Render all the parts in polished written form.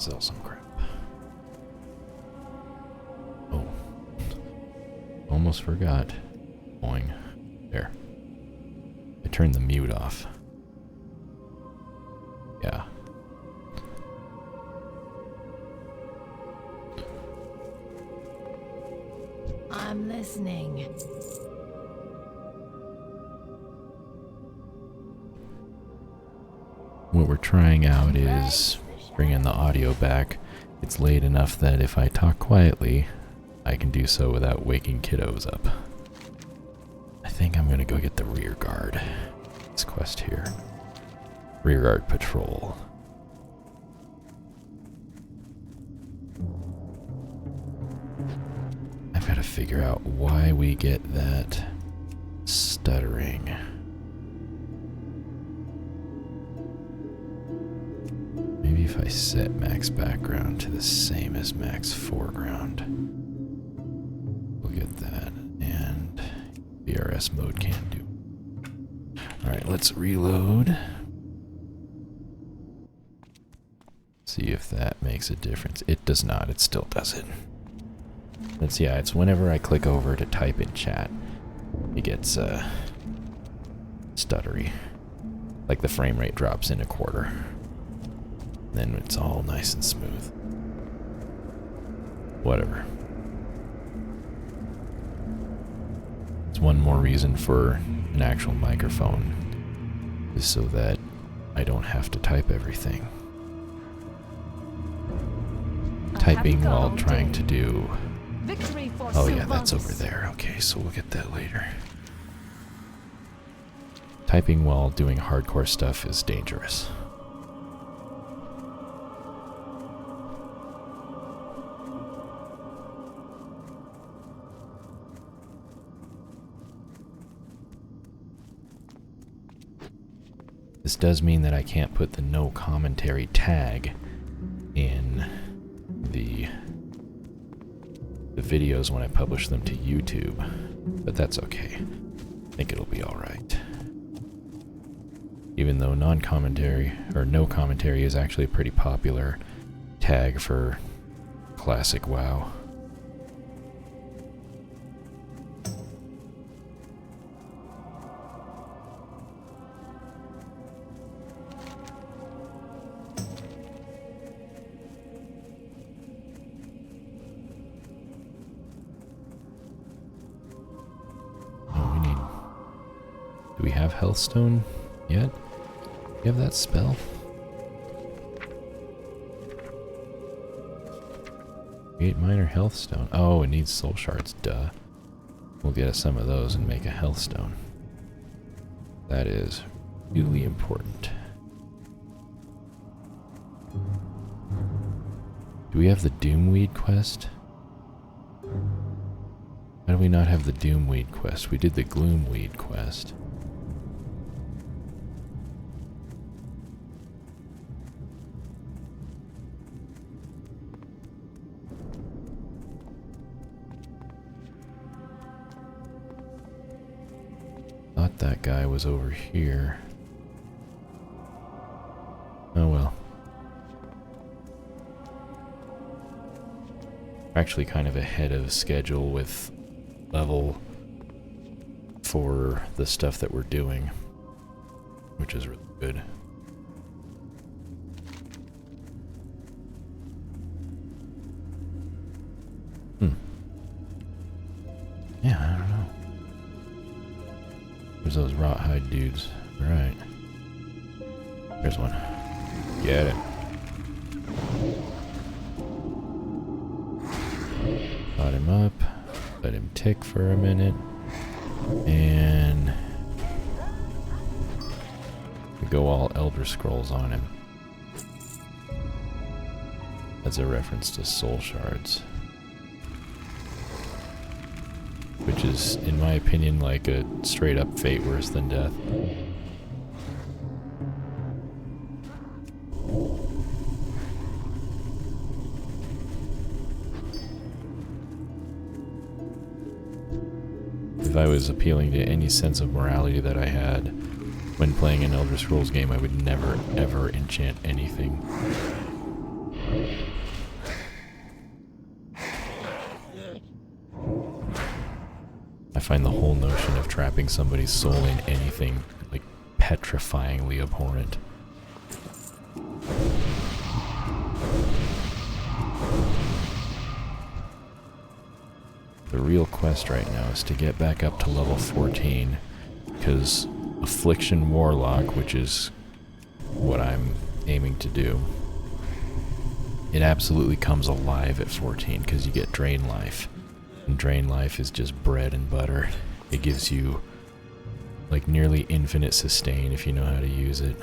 Sell some crap. Oh. Almost forgot. Boing. There. I turned the mute off. Yeah. I'm listening. What we're trying out is bringing the audio back. It's late enough that if I talk quietly, I can do so without waking kiddos up. I think I'm gonna go get the rear guard. This quest here. Rear guard patrol. I've got to figure out why we get that stuttering. Maybe if I set max background to the same as max foreground, we'll get that, and BRS mode can do. Alright, let's reload. See if that makes a difference. It does not, it still doesn't. Yeah, it's whenever I click over to type in chat, it gets stuttery. Like the frame rate drops in a quarter. Then it's all nice and smooth. Whatever. It's one more reason for an actual microphone, is so that I don't have to type everything. Typing while trying to do... Oh yeah, that's over there. Okay, so we'll get that later. Typing while doing hardcore stuff is dangerous. This does mean that I can't put the no commentary tag in the videos when I publish them to YouTube, but that's okay. I think it'll be alright. Even though non-commentary, or no commentary, is actually a pretty popular tag for classic WoW. Do we have Healthstone yet? Do you have that spell? Create minor Healthstone. Oh, it needs soul shards, duh. We'll get us some of those and make a Healthstone. That is really important. Do we have the Doomweed quest? How do we not have the Doomweed quest? We did the Gloomweed quest. Thought that guy was over here. Oh well. Actually kind of ahead of schedule with level for the stuff that we're doing, which is really good. Yeah, I don't know. There's those rot hide dudes. Alright. There's one. Get it. Got him up. Let him tick for a minute. And we go all Elder Scrolls on him. That's a reference to soul shards. Which is, in my opinion, like a straight up fate worse than death. If I was appealing to any sense of morality that I had when playing an Elder Scrolls game, I would never ever enchant anything. I find the whole notion of trapping somebody's soul in anything, like, petrifyingly abhorrent. The real quest right now is to get back up to level 14, because Affliction Warlock, which is what I'm aiming to do, it absolutely comes alive at 14 because you get Drain Life. And Drain Life is just bread and butter. It gives you like nearly infinite sustain if you know how to use it.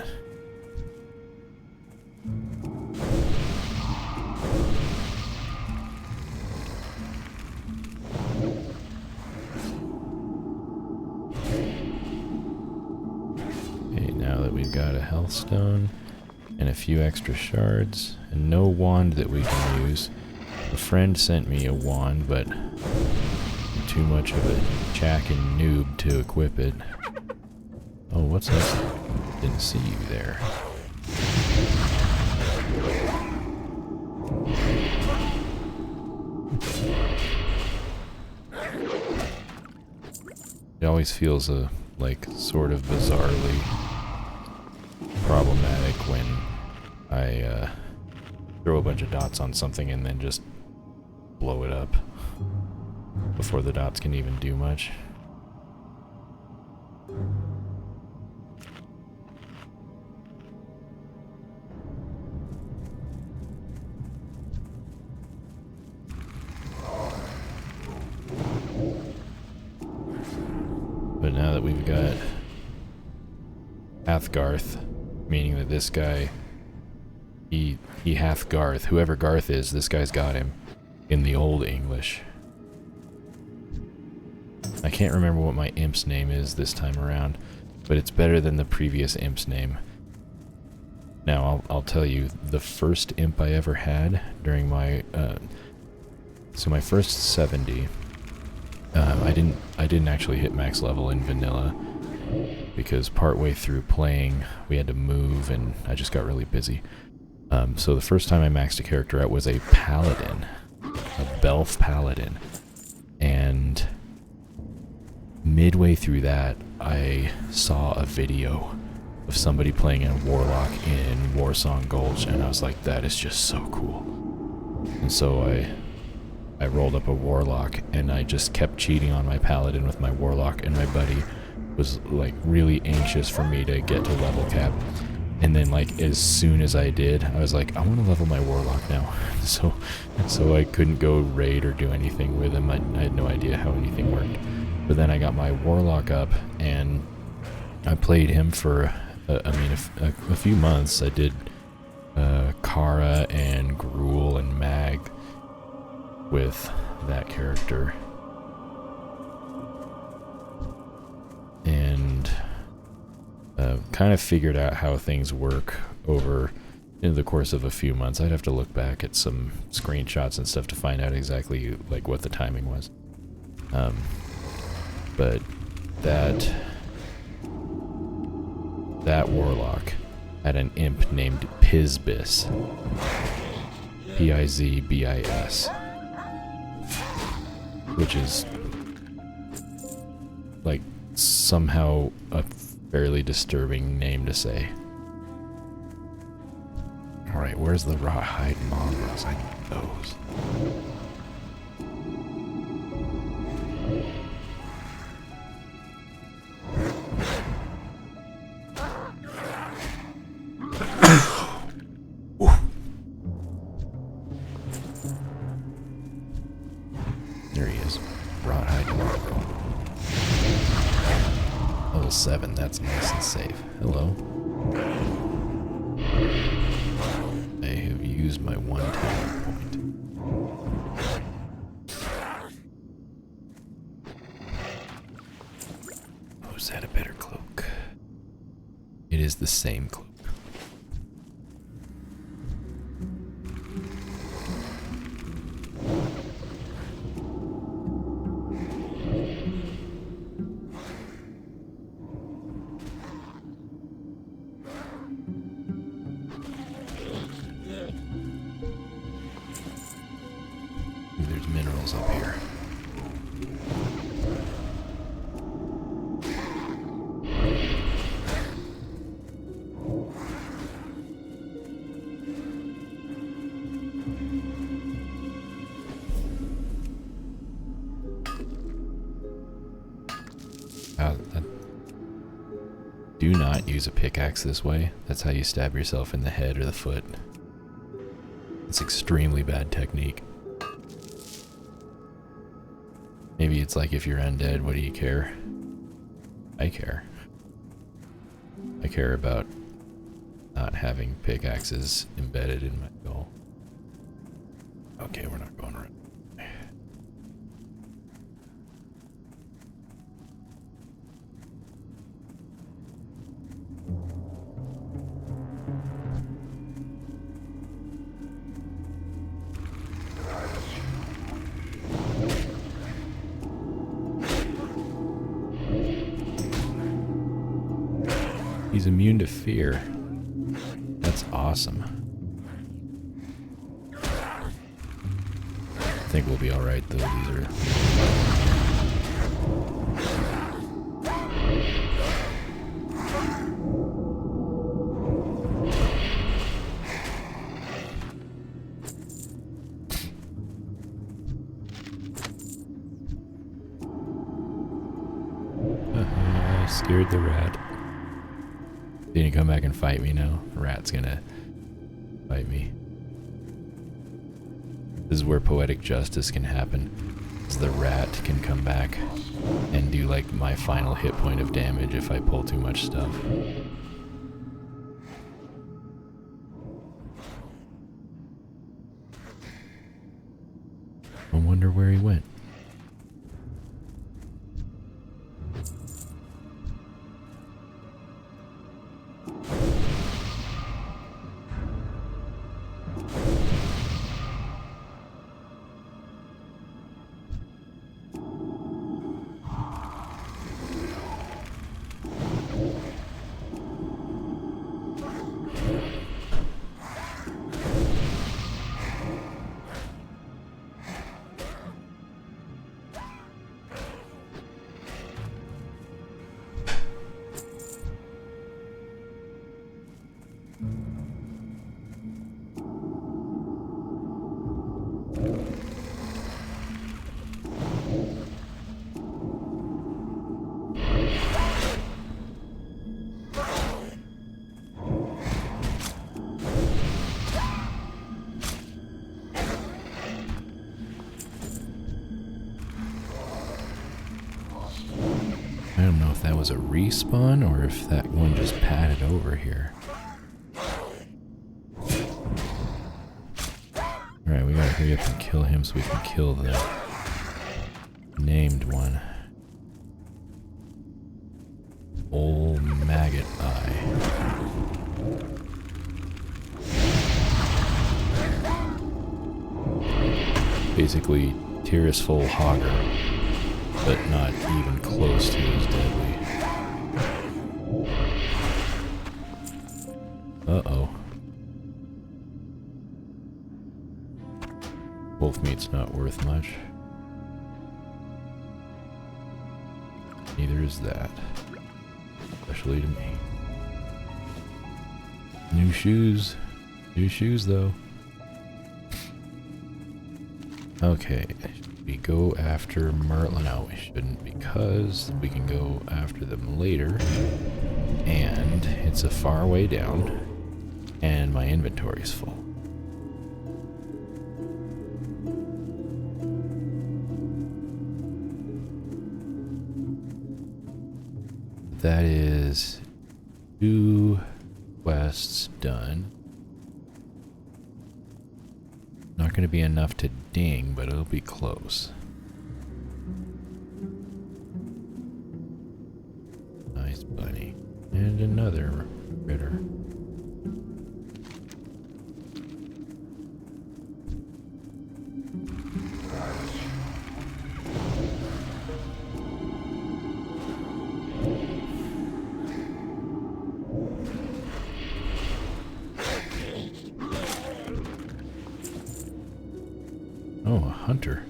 Okay, now that we've got a health stone and a few extra shards and no wand that we can use. A friend sent me a wand, but I'm too much of a jack and noob to equip it. Oh, what's up? Didn't see you there. It always feels like sort of bizarrely problematic when I throw a bunch of dots on something and then just blow it up before the dots can even do much. But now that we've got Hath-Garth, meaning that this guy, he hath Garth. Whoever Garth is, this guy's got him in the Old English. I can't remember what my imp's name is this time around, but it's better than the previous imp's name. Now, I'll tell you, the first imp I ever had during my, so my first 70, I didn't actually hit max level in vanilla, because partway through playing, we had to move, and I just got really busy. So the first time I maxed a character out was a paladin, a Belf paladin, and midway through that, I saw a video of somebody playing a Warlock in Warsong Gulch, and I was like, that is just so cool. And so I rolled up a Warlock, and I just kept cheating on my paladin with my Warlock, and my buddy was like really anxious for me to get to level cap. And then like as soon as I did, I was like, I want to level my Warlock now. So I couldn't go raid or do anything with him. I had no idea how anything worked. But then I got my Warlock up, and I played him for a few months. I did Kara and Gruul and Mag with that character, and kind of figured out how things work over in the course of a few months. I'd have to look back at some screenshots and stuff to find out exactly like what the timing was. But that Warlock had an imp named Pizbis, Pizbis, which is like somehow a fairly disturbing name to say. Alright, where's the rawhide mongrels? I need those. There he is. Rawhide mongrel. Level 7, that's nice and safe. Hello. I have used my one talent point. Who's had a better cloak? It is the same cloak. Do not use a pickaxe this way. That's how you stab yourself in the head or the foot. It's extremely bad technique. Maybe it's like if you're undead, what do you care? I care. I care about not having pickaxes embedded in my skull. Okay, we're not going around. He's immune to fear. That's awesome. I think we'll be alright though. These are... I scared the rat. Did he come back and fight me now? The rat's gonna fight me. This is where poetic justice can happen. Is the rat can come back and do like my final hit point of damage if I pull too much stuff. I wonder where he went. I don't know if that was a respawn or if that one just padded over here. Alright, we gotta hurry up and kill him so we can kill the named one. Old maggot eye. Basically, Tirisful Hogger, but not even close to as deadly. Uh-oh. Wolf meat's not worth much. Neither is that. Especially to me. New shoes. New shoes, though. Okay. We go after Merlin. No, we shouldn't, because we can go after them later. And it's a far way down. And my inventory's full. That is 2 quests done. Not going to be enough to ding, but it'll be close. Nice bunny. And another critter. Oh, a hunter.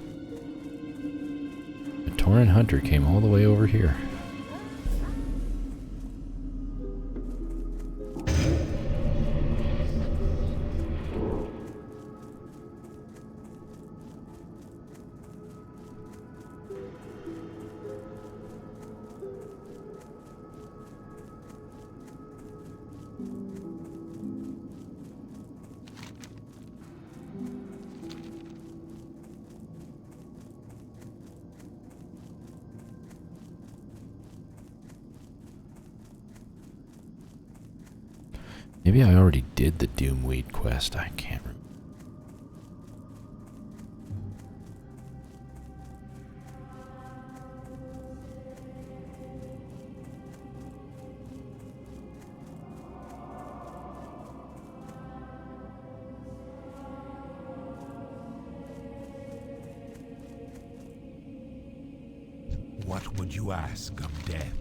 A Tauren hunter came all the way over here. Maybe I already did the Doomweed quest. I can't remember. What would you ask of death?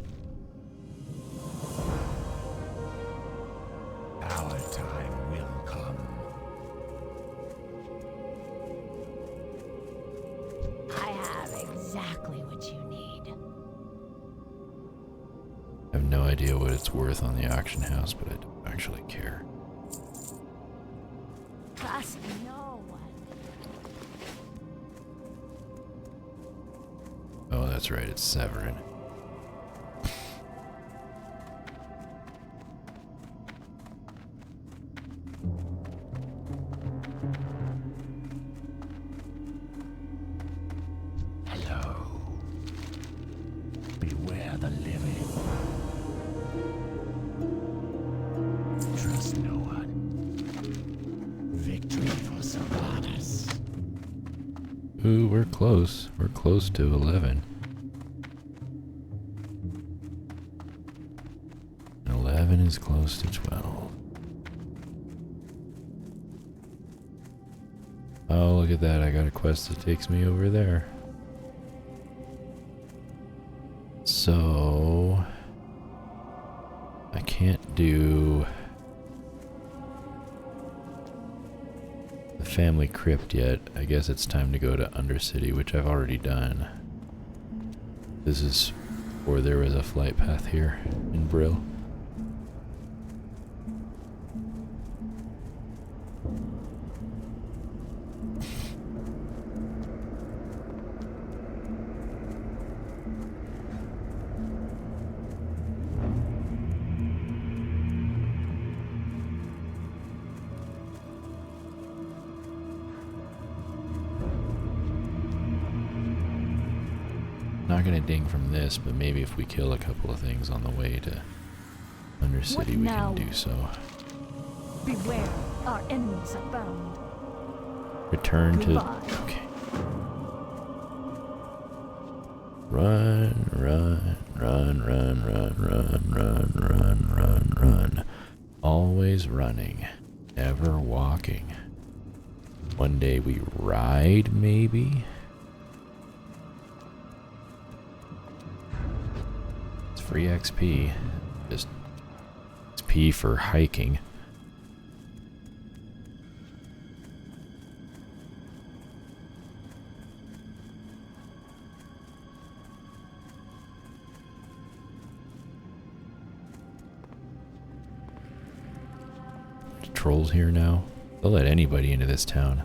Our time will come. I have exactly what you need. I have no idea what it's worth on the auction house, but I don't actually care. Trust no one. Oh, that's right, it's Severin. Hello. Beware the living. Trust no one. Victory for Sylvanas. Ooh, we're close. We're close to 11. 11 is close to 12. Oh, look at that. I got a quest that takes me over there. So I can't do the family crypt yet. I guess it's time to go to Undercity, which I've already done. This is where there was a flight path here in Brill. Not gonna ding from this, but maybe if we kill a couple of things on the way to Undercity, we can do so. Beware, our enemies are bound. Return Goodbye. to... Okay. Run, run, run, run, run, run, run, run, run, run. Always running, never walking. One day we ride, maybe? It's free XP. Just XP for hiking. Trolls here now. They'll let anybody into this town.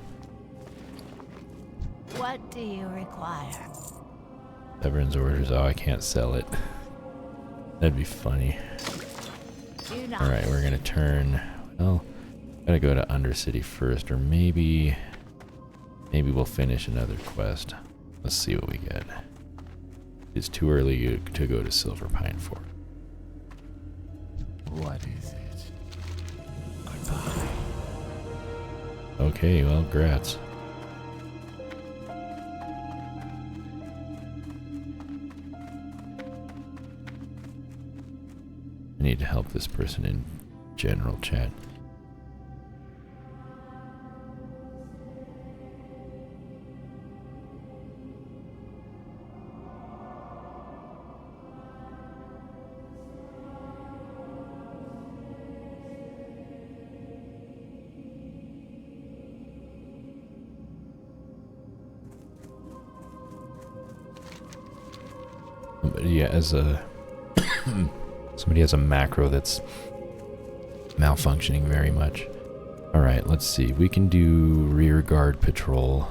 What do you require? Severin's orders. Oh, I can't sell it. That'd be funny. Do not. Alright, we're gonna turn... Well, gotta go to Undercity first, or maybe we'll finish another quest. Let's see what we get. It's too early to go to Silver Pine Fort. What is it? Goodbye. Okay, well, grats. I need to help this person in general chat. Yeah, as a somebody has a macro that's malfunctioning very much. Alright, let's see. We can do rear guard patrol.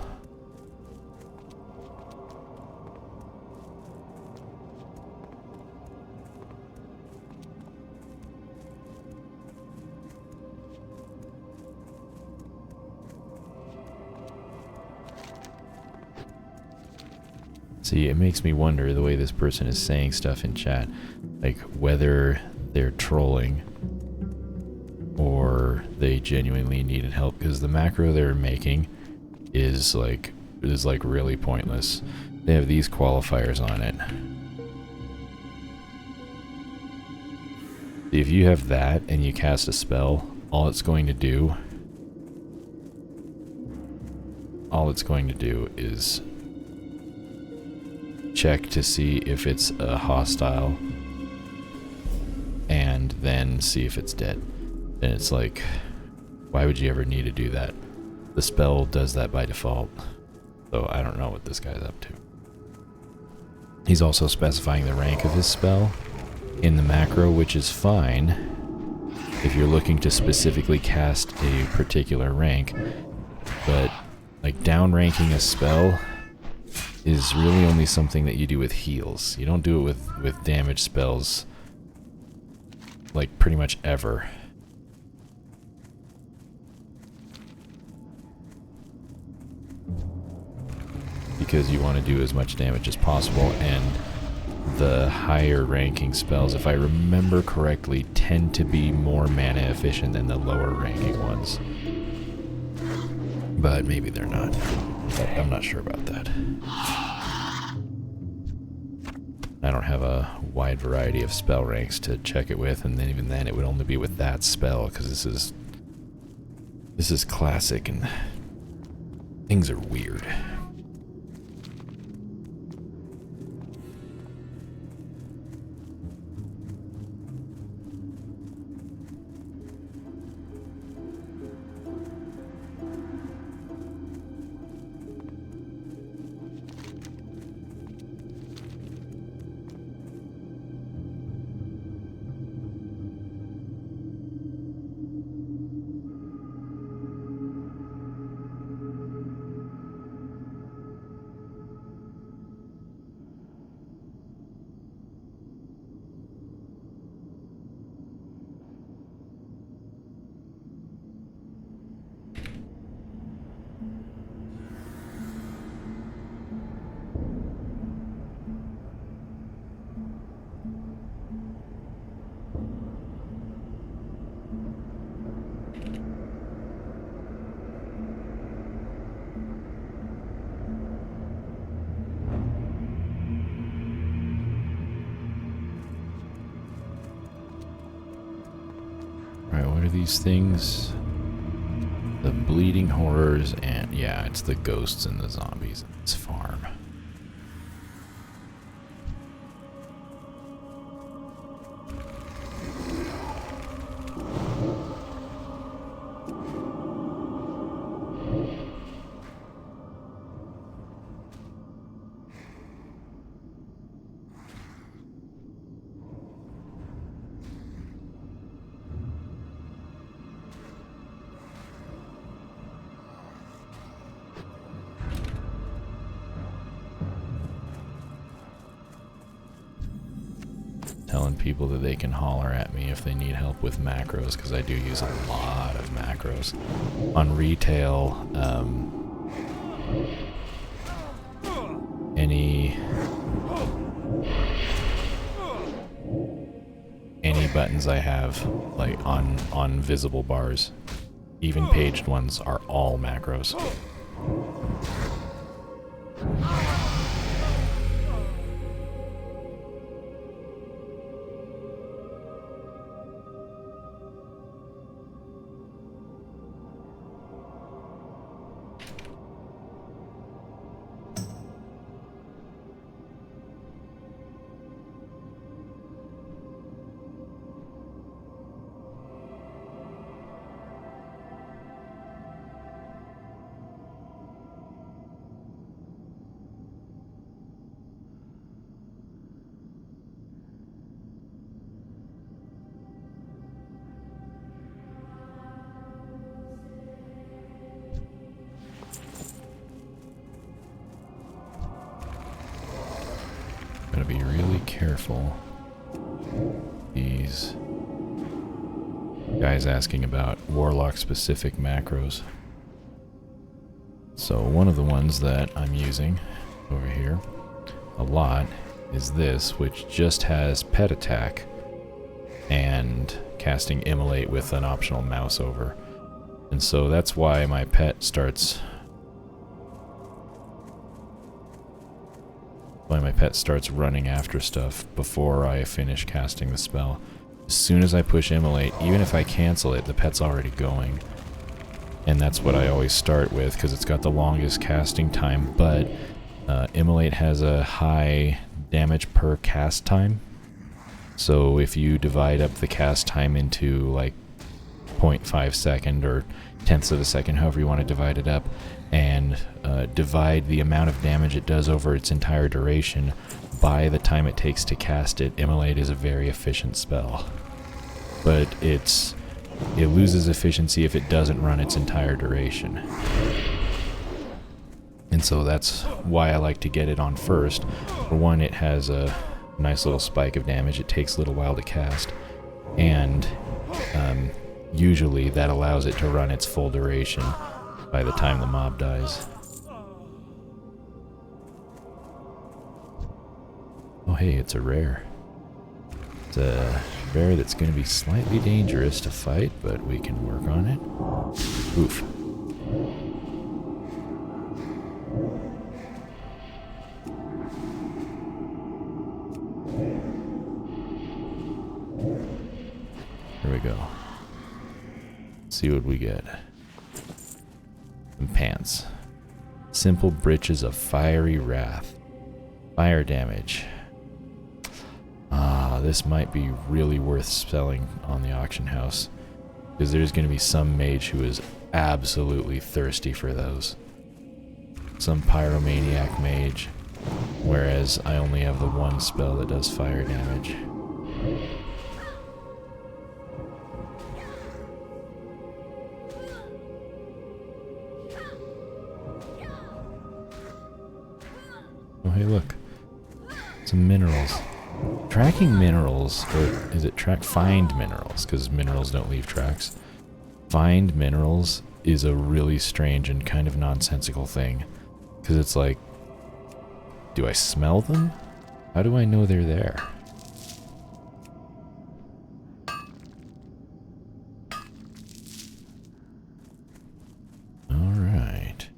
See, it makes me wonder the way this person is saying stuff in chat, like whether they're trolling or or they genuinely needed help, because the macro they're making is like really pointless. They have these qualifiers on it. If you have that and you cast a spell, all it's going to do is check to see if it's a hostile and then see if it's dead. And it's like, why would you ever need to do that? The spell does that by default. So I don't know what this guy's up to. He's also specifying the rank of his spell in the macro, which is fine if you're looking to specifically cast a particular rank, but like downranking a spell is really only something that you do with heals. You don't do it with damage spells, like pretty much ever. Because you want to do as much damage as possible, and the higher ranking spells, if I remember correctly, tend to be more mana efficient than the lower ranking ones. But maybe they're not. I'm not sure about that. I don't have a wide variety of spell ranks to check it with, and then even then it would only be with that spell, because this is classic and things are weird. What are these things? The bleeding horrors, and yeah, it's the ghosts and the zombies in this farm. Telling people that they can holler at me if they need help with macros, because I do use a lot of macros. On retail, any buttons I have, like on visible bars, even paged ones, are all macros. Gotta be really careful. These guys asking about Warlock specific macros. So one of the ones that I'm using over here a lot is this, which just has pet attack and casting Immolate with an optional mouse over. And so that's why my pet starts running after stuff before I finish casting the spell. As soon as I push Immolate, even if I cancel it, the pet's already going. And that's what I always start with, because it's got the longest casting time, but Immolate has a high damage per cast time. So if you divide up the cast time into like 0.5 second or tenths of a second, however you want to divide it up, and divide the amount of damage it does over its entire duration by the time it takes to cast it, Immolate is a very efficient spell. But it loses efficiency if it doesn't run its entire duration. And so that's why I like to get it on first. For one, it has a nice little spike of damage. It takes a little while to cast. And usually that allows it to run its full duration by the time the mob dies. Oh hey, it's a rare. It's a rare that's going to be slightly dangerous to fight, but we can work on it. Oof. Here we go. Let's see what we get. Some pants. Simple breeches of fiery wrath. Fire damage. This might be really worth selling on the auction house, because there's going to be some mage who is absolutely thirsty for those. Some pyromaniac mage, whereas I only have the one spell that does fire damage. Oh hey look, some minerals. Tracking minerals, or is it find minerals, because minerals don't leave tracks. Find minerals is a really strange and kind of nonsensical thing, because it's like, do I smell them? How do I know they're there? Alright.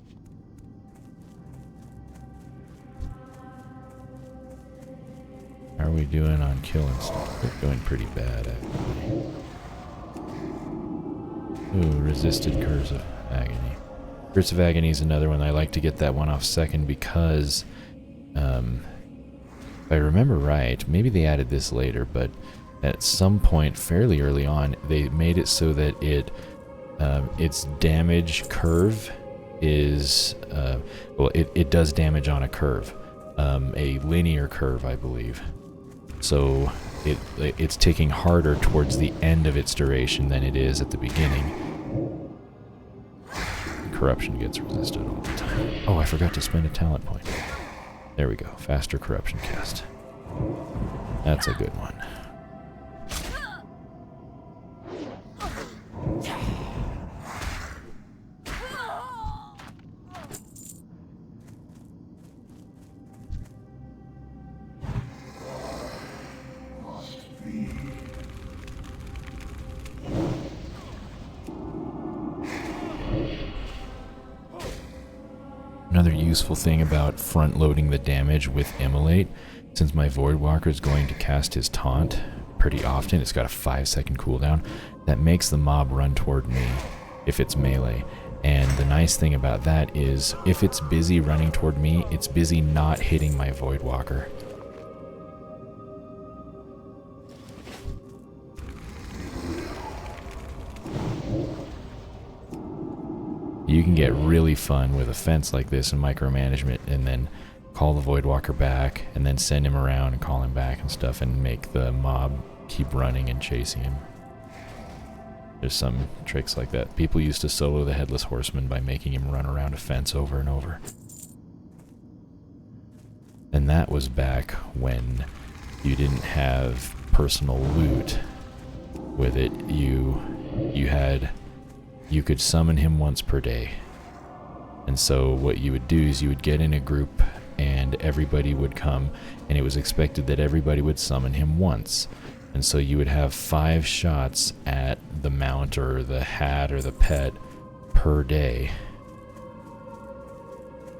How are we doing on killing stuff? We're doing pretty bad, actually. Ooh, resisted Curse of Agony. Curse of Agony is another one. I like to get that one off second because, if I remember right, maybe they added this later, but at some point fairly early on, they made it so that its damage curve is, well, it does damage on a curve, a linear curve, I believe. So it's ticking harder towards the end of its duration than it is at the beginning. Corruption gets resisted all the time. Oh, I forgot to spend a talent point. There we go. Faster corruption cast. That's a good one. Another useful thing about front-loading the damage with Immolate, since my Voidwalker is going to cast his taunt pretty often, it's got a 5-second cooldown, that makes the mob run toward me if it's melee. And the nice thing about that is, if it's busy running toward me, it's busy not hitting my Voidwalker. You can get really fun with a fence like this and micromanagement, and then call the Voidwalker back, and then send him around and call him back and stuff, and make the mob keep running and chasing him. There's some tricks like that. People used to solo the Headless Horseman by making him run around a fence over and over. And that was back when you didn't have personal loot with it. You could summon him once per day. And so what you would do is you would get in a group and everybody would come, and it was expected that everybody would summon him once. And so you would have 5 shots at the mount or the hat or the pet per day.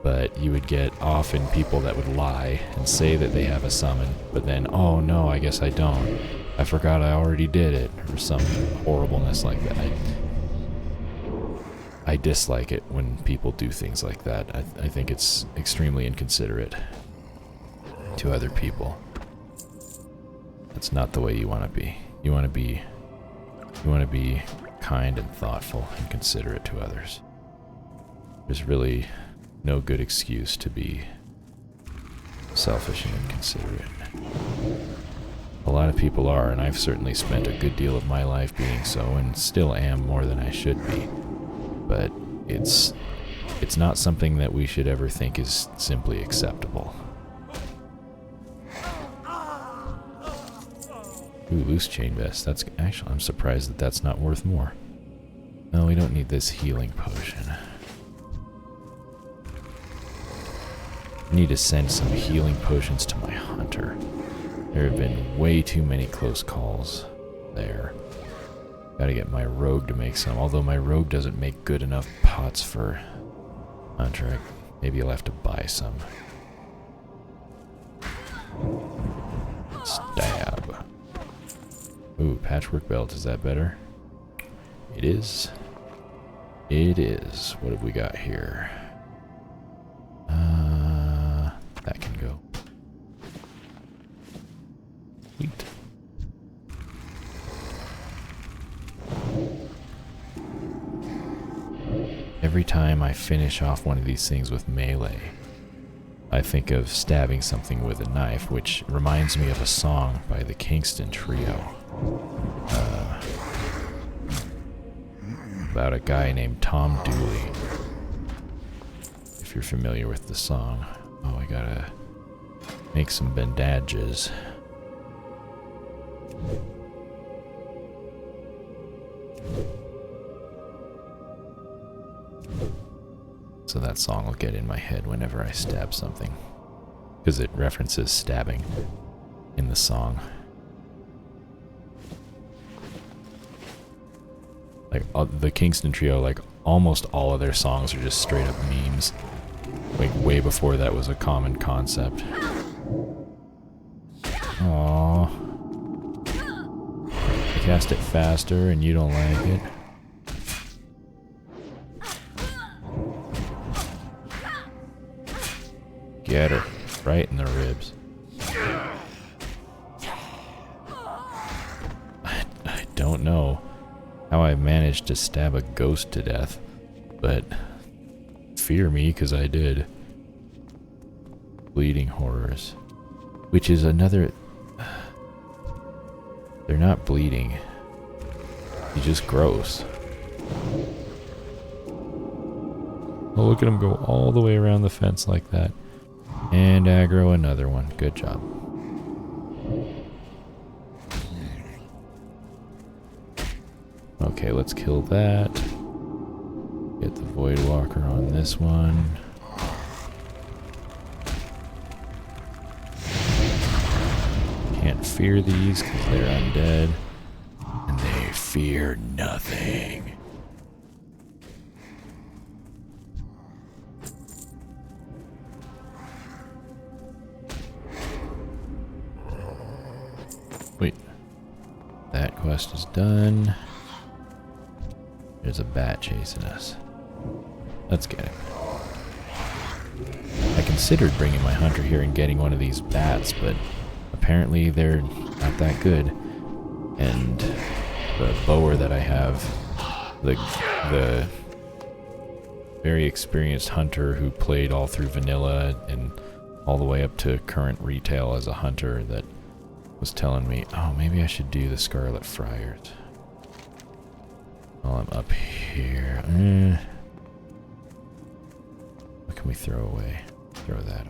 But you would get often people that would lie and say that they have a summon, but then, oh no, I guess I don't. I forgot I already did it, or some horribleness like that. I dislike it when people do things like that. I think it's extremely inconsiderate to other people. That's not the way you want to be. You want to be kind and thoughtful and considerate to others. There's really no good excuse to be selfish and inconsiderate. A lot of people are, and I've certainly spent a good deal of my life being so, and still am more than I should be. But it's not something that we should ever think is simply acceptable. Ooh, loose chain vest. That's actually, I'm surprised that that's not worth more. No, we don't need this healing potion. I need to send some healing potions to my hunter. There have been way too many close calls there. Gotta get my rogue to make some, although my rogue doesn't make good enough pots for hunter. Maybe I'll have to buy some. Stab. Ooh, patchwork belt, is that better? It is. It is. What have we got here? That can go. Sweet. Every time I finish off one of these things with melee, I think of stabbing something with a knife, which reminds me of a song by the Kingston Trio. About a guy named Tom Dooley. If you're familiar with the song. Oh, I gotta make some bandages. So that song will get in my head whenever I stab something. Because it references stabbing in the song. Like, the Kingston Trio, like, almost all of their songs are just straight up memes. Like, way before that was a common concept. Aww. I cast it faster and you don't like it. Get her. Right in the ribs. I don't know how I managed to stab a ghost to death, but fear me, because I did. Bleeding horrors. Which is another... They're not bleeding. They're just gross. Oh, look at him go all the way around the fence like that. And aggro another one. Good job. Okay, let's kill that. Get the Void Walker on this one. Can't fear these because they're undead. And they fear nothing. Wait. That quest is done. There's a bat chasing us. Let's get him. I considered bringing my hunter here and getting one of these bats, but apparently they're not that good. And the bower that I have, the very experienced hunter who played all through vanilla and all the way up to current retail as a hunter, that was telling me, oh, maybe I should do the Scarlet Friars while I'm up here. What can we throw away? Throw that.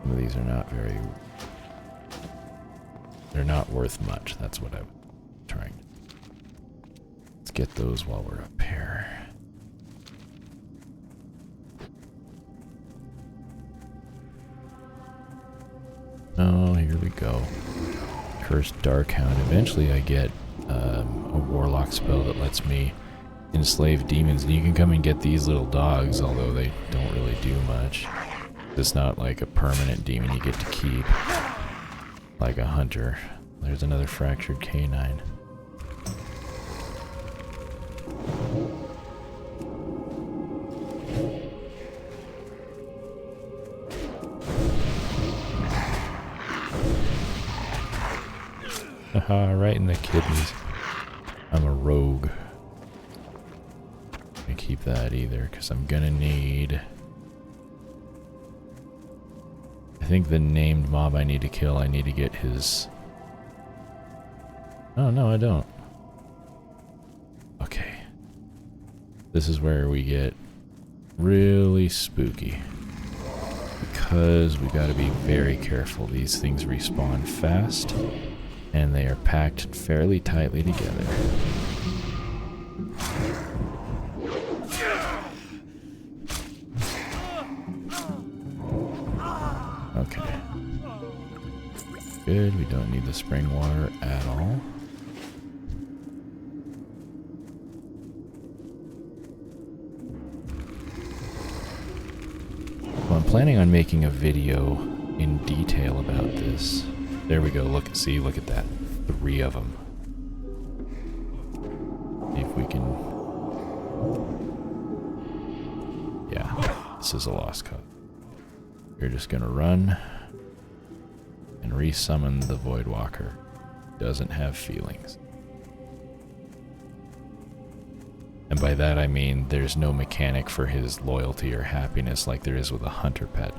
Some of these are not very... They're not worth much. That's what I'm trying to do. Let's get those while we're up here. Oh, here we go. Cursed Darkhound. Eventually I get a Warlock spell that lets me enslave demons, and you can come and get these little dogs, although they don't really do much. It's not like a permanent demon you get to keep, like a hunter. There's another fractured canine. Haha, right in the kidneys. I'm a rogue. I keep that either, because I'm gonna need... I think the named mob I need to kill, I need to get his... Oh, no, I don't. Okay. This is where we get really spooky. Because we gotta be very careful. These things respawn fast, and they are packed fairly tightly together. Okay. Good, we don't need the spring water at all. Well, I'm planning on making a video in detail about this. There we go, look at that. 3 of them. See if we can... Yeah, this is a lost cause. You're just gonna run and resummon the Voidwalker. Doesn't have feelings. And by that I mean there's no mechanic for his loyalty or happiness like there is with a hunter pet.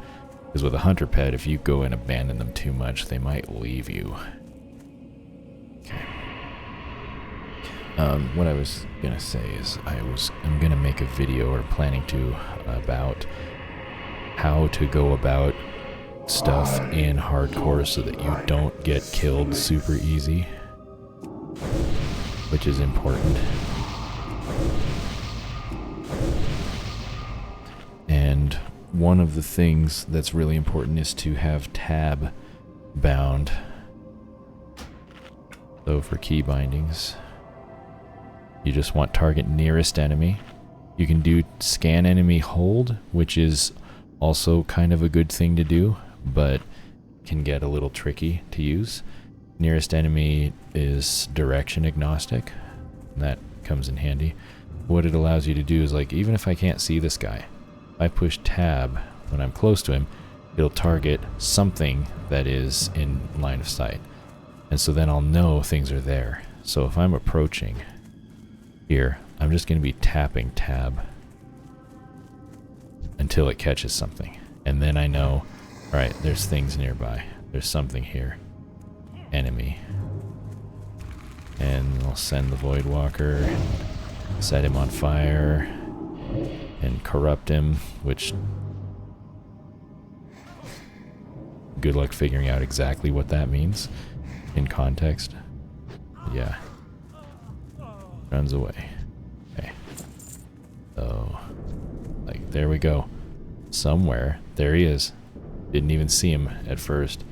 Because with a hunter pet, if you go and abandon them too much, they might leave you. Okay. What I was gonna say is I'm gonna make a video, or planning to, about how to go about stuff in hardcore so that you don't get killed super easy, which is important. And one of the things that's really important is to have tab bound. So for key bindings, you just want target nearest enemy. You can do scan enemy hold, which is also kind of a good thing to do, but can get a little tricky to use. Nearest enemy is direction agnostic, and that comes in handy. What it allows you to do is, like, even if I can't see this guy, if I push tab when I'm close to him, it'll target something that is in line of sight. And so then I'll know things are there. So if I'm approaching here, I'm just going to be tapping tab until it catches something. And then I know, alright, there's things nearby. There's something here. Enemy. And I'll send the Voidwalker and set him on fire and corrupt him, which... good luck figuring out exactly what that means in context. Yeah. Runs away. Okay. So, like, there we go. Somewhere. There he is. Didn't even see him at first.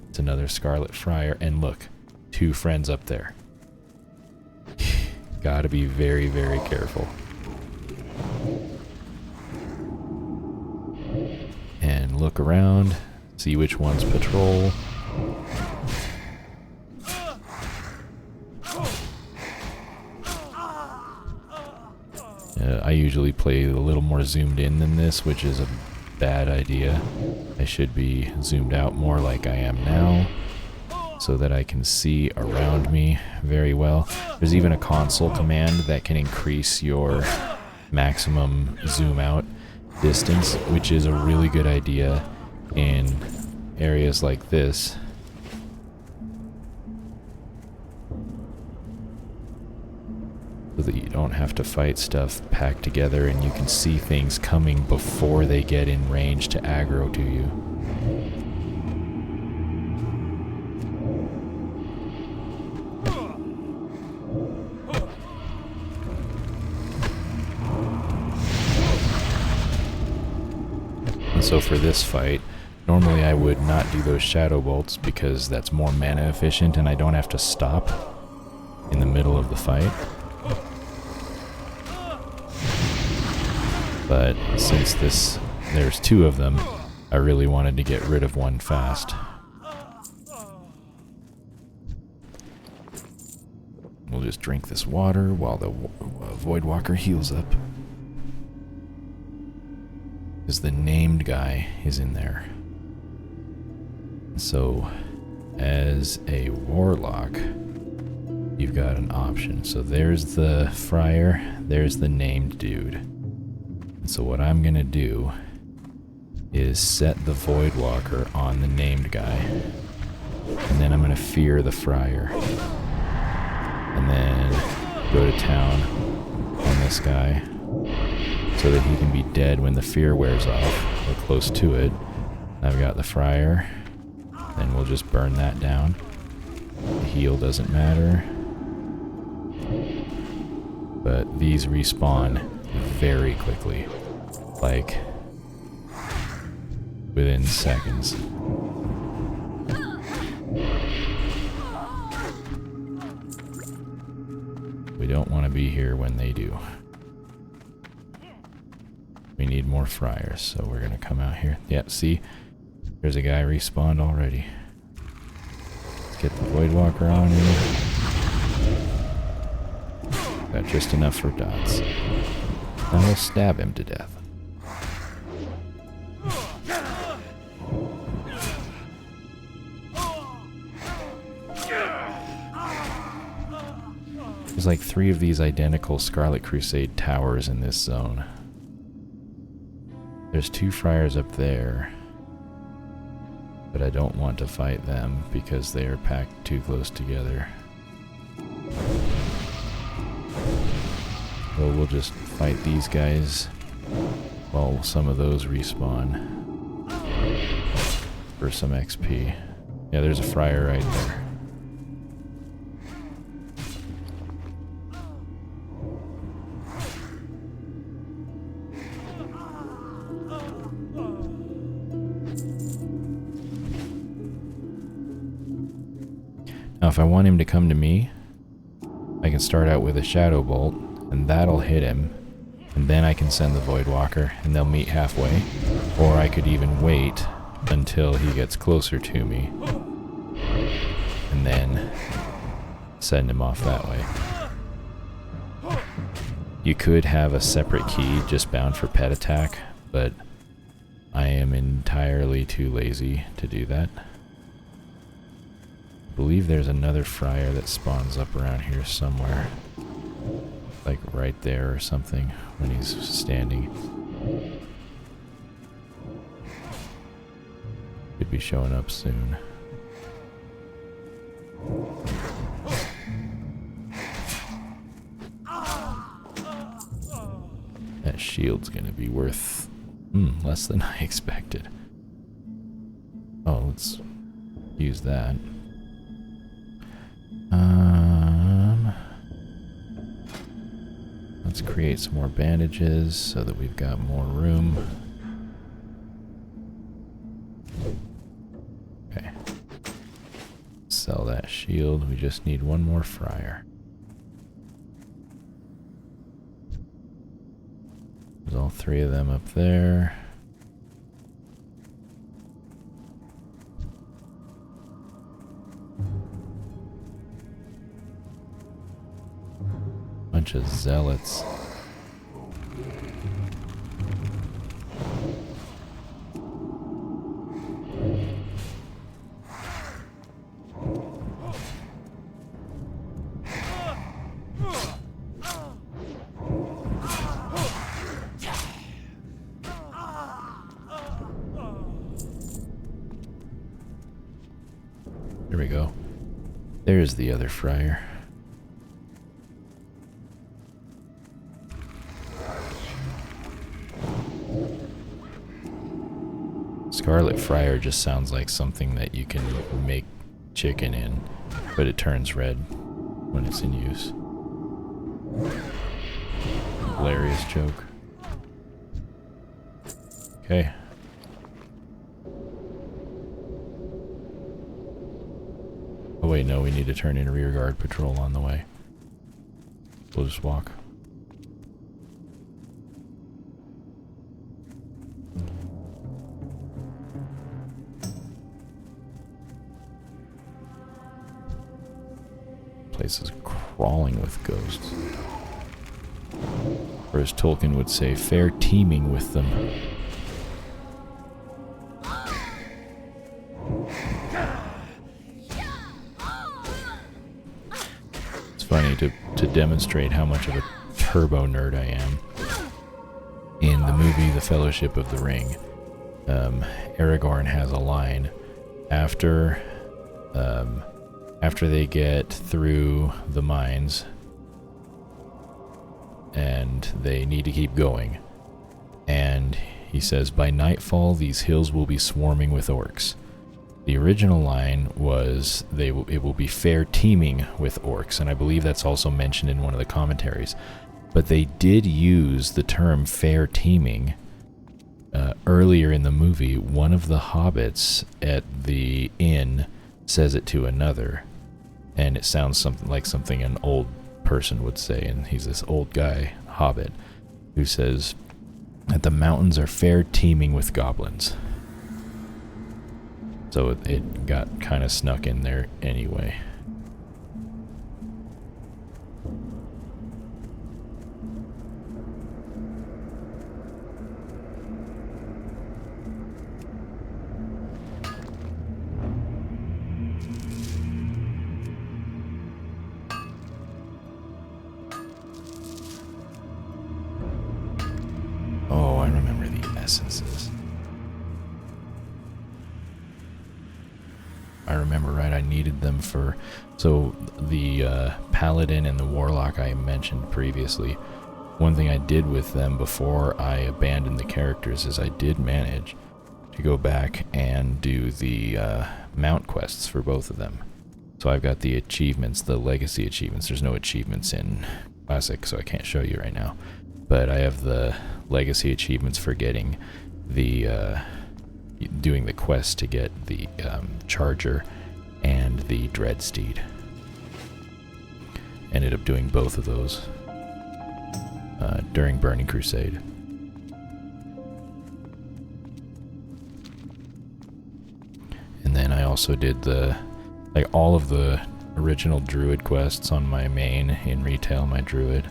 It's another Scarlet Friar. And look, 2 friends up there. Gotta be very, very careful. And look around. See which ones patrol. I usually play a little more zoomed in than this, which is a bad idea. I should be zoomed out more like I am now, so that I can see around me very well. There's even a console command that can increase your maximum zoom out distance, which is a really good idea in areas like this. So that you don't have to fight stuff packed together and you can see things coming before they get in range to aggro to you. And so for this fight, Normally I would not do those shadow bolts because that's more mana efficient and I don't have to stop in the middle of the fight. But since there's two of them, I really wanted to get rid of one fast. We'll just drink this water while the Voidwalker heals up. Because the named guy is in there. So, as a Warlock, you've got an option. So there's the Friar, there's the named dude. And so what I'm gonna do is set the Voidwalker on the named guy. And then I'm gonna fear the Friar. And then go to town on this guy so that he can be dead when the fear wears off, or close to it. I've got the Friar, then we'll just burn that down. The heal doesn't matter. But these respawn very quickly, like within seconds. We don't want to be here when they do. We need more Friars, so we're gonna come out here. Yep, see? There's a guy respawned already. Let's get the Voidwalker on him. Got just enough for dots. Now we'll stab him to death. There's like 3 of these identical Scarlet Crusade towers in this zone. There's 2 Friars up there, but I don't want to fight them because they are packed too close together. Well, we'll just fight these guys while some of those respawn for some XP. Yeah, there's a Friar right there. Now if I want him to come to me, I can start out with a Shadow Bolt, and that'll hit him, and then I can send the Voidwalker, and they'll meet halfway. Or I could even wait until he gets closer to me, and then send him off that way. You could have a separate key just bound for pet attack, but I am entirely too lazy to do that. I believe there's another Friar that spawns up around here somewhere. Like right there or something when he's standing. Could be showing up soon. That shield's gonna be worth less than I expected. Oh, let's use that. Let's create some more bandages so that we've got more room. Okay. Sell that shield. We just need one more Friar. There's all 3 of them up there. Bunch of zealots. There we go. There's the other Friar. Scarlet Friar just sounds like something that you can make chicken in, but it turns red when it's in use. Hilarious joke. Okay. Oh wait, no, we need to turn in a rear guard patrol on the way. We'll just walk. Place is crawling with ghosts. Or as Tolkien would say, fair teeming with them. It's funny to demonstrate how much of a turbo nerd I am. In the movie The Fellowship of the Ring, Aragorn has a line after they get through the mines and they need to keep going, and he says, by nightfall these hills will be swarming with orcs. The original line was it will be fair teeming with orcs, and I believe that's also mentioned in one of the commentaries. But they did use the term fair teeming earlier in the movie. One of the hobbits at the inn says it to another, and it sounds something like something an old person would say, and he's this old guy, hobbit, who says that the mountains are fair teeming with goblins. So it got kind of snuck in there anyway. Oh, I remember the essences. I remember right, I needed them for... So, the Paladin and the Warlock I mentioned previously, one thing I did with them before I abandoned the characters is I did manage to go back and do the mount quests for both of them. So I've got the achievements, the legacy achievements. There's no achievements in Classic, so I can't show you right now. But I have the legacy achievements for getting the... doing the quest to get the Charger and the Dreadsteed. Ended up doing both of those during Burning Crusade. And then I also did all of the original Druid quests on my main in retail, my Druid.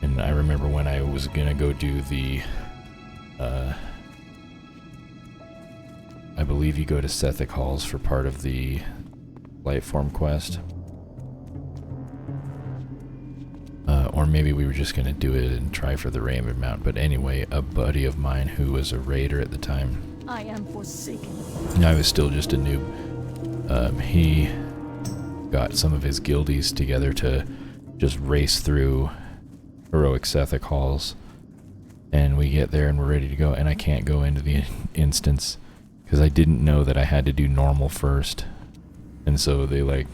And I remember when I was gonna go do the I believe you go to Sethic Halls for part of the Lightform quest. Or maybe we were just going to do it and try for the Raymond Mount. But anyway, a buddy of mine who was a raider at the time... I am forsaken. I was still just a noob. He got some of his guildies together to just race through heroic Sethic Halls. And we get there and we're ready to go. And I can't go into the instance... because I didn't know that I had to do normal first. And so they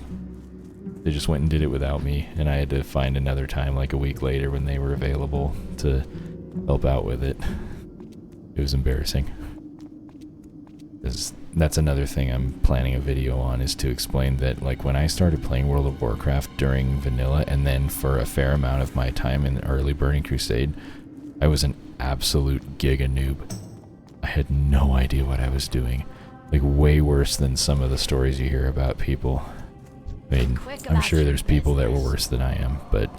just went and did it without me, and I had to find another time like a week later when they were available to help out with it. It was embarrassing. That's another thing I'm planning a video on, is to explain that when I started playing World of Warcraft during vanilla, and then for a fair amount of my time in early Burning Crusade, I was an absolute giga noob. I had no idea what I was doing. Way worse than some of the stories you hear about people. I mean, I'm sure there's people that were worse than I am, but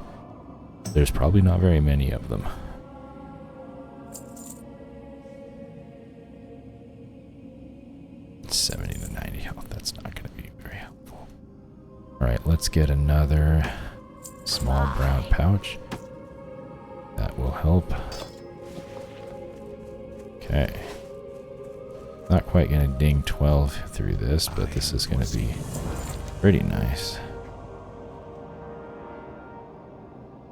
there's probably not very many of them. It's 70 to 90 health, that's not going to be very helpful. Alright, let's get another small brown pouch. That will help. Okay. Not quite going to ding 12 through this, but this is going to be pretty nice.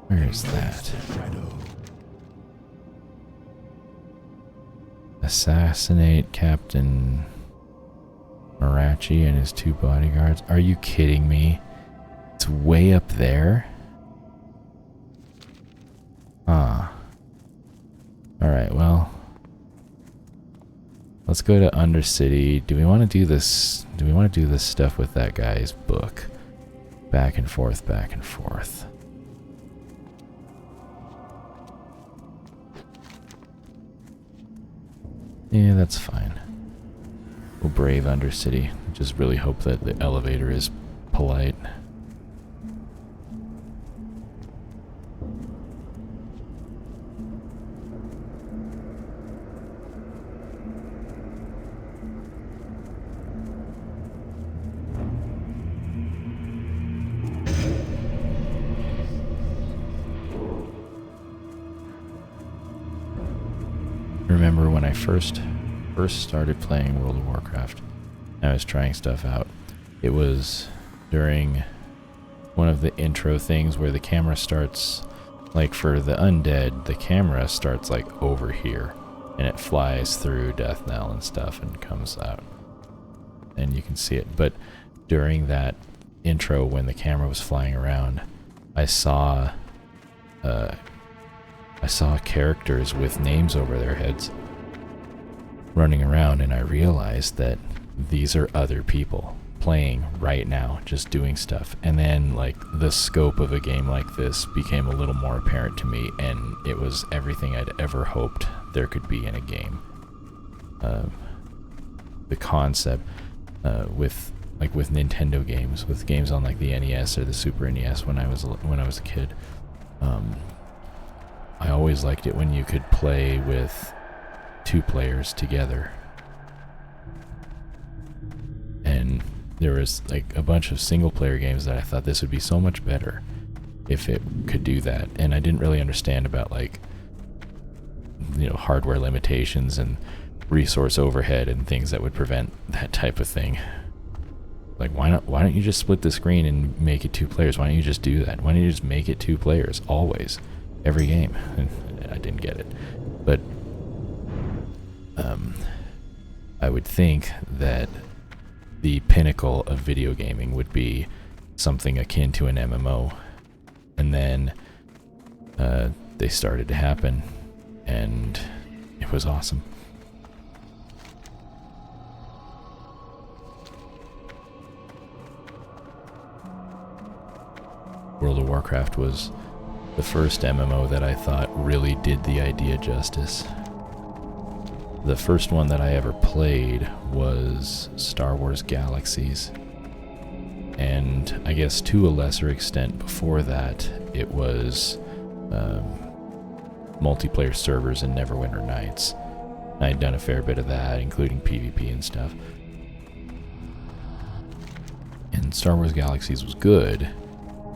Where is that? Assassinate Captain Marachi and his 2 bodyguards. Are you kidding me? It's way up there? Ah. Alright, well... let's go to Undercity. Do we want to do this? Do we want to do this stuff with that guy's book? Back and forth, back and forth. Yeah, that's fine. We'll brave Undercity. Just really hope that the elevator is polite. Remember when I first started playing World of Warcraft, I was trying stuff out. It was during one of the intro things where the camera starts, like for the undead, the camera starts like over here, and it flies through Death Knell and stuff and comes out, and you can see it. But during that intro, when the camera was flying around, I saw characters with names over their heads running around, and I realized that these are other people playing right now, just doing stuff. And then like the scope of a game like this became a little more apparent to me, and it was everything I'd ever hoped there could be in a game. The concept with Nintendo games, with games on like the NES or the Super NES when I was a kid. I always liked it when you could play with 2 players together. And there was like a bunch of single player games that I thought this would be so much better if it could do that. And I didn't really understand about like, you know, hardware limitations and resource overhead and things that would prevent that type of thing. Like, why don't you just split the screen and make it 2 players? Why don't you just do that? Why don't you just make it 2 players always? Every game. And I didn't get it. But I would think that the pinnacle of video gaming would be something akin to an MMO. And then they started to happen, and it was awesome. World of Warcraft was the first MMO that I thought really did the idea justice. The first one that I ever played was Star Wars Galaxies. And I guess to a lesser extent before that, it was multiplayer servers and Neverwinter Nights. I had done a fair bit of that, including PvP and stuff. And Star Wars Galaxies was good,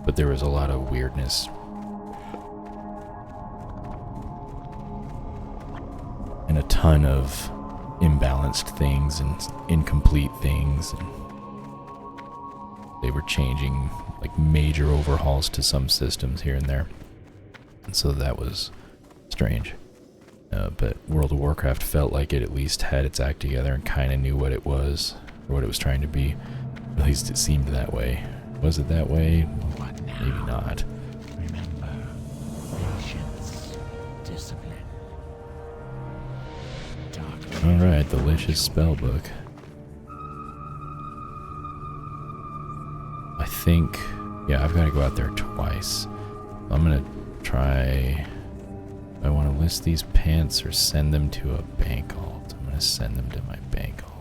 but there was a lot of weirdness. And a ton of imbalanced things and incomplete things, and they were changing like major overhauls to some systems here and there, and so that was strange. But World of Warcraft felt like it at least had its act together and kind of knew what it was, or what it was trying to be. At least it seemed that way. Was it that way? What now? Maybe not. Remember, patience, discipline. Alright, the Licious Spellbook. I think, yeah, I've got to go out there twice. I'm going to try, I want to list these pants or send them to a bank alt. I'm going to send them to my bank alt.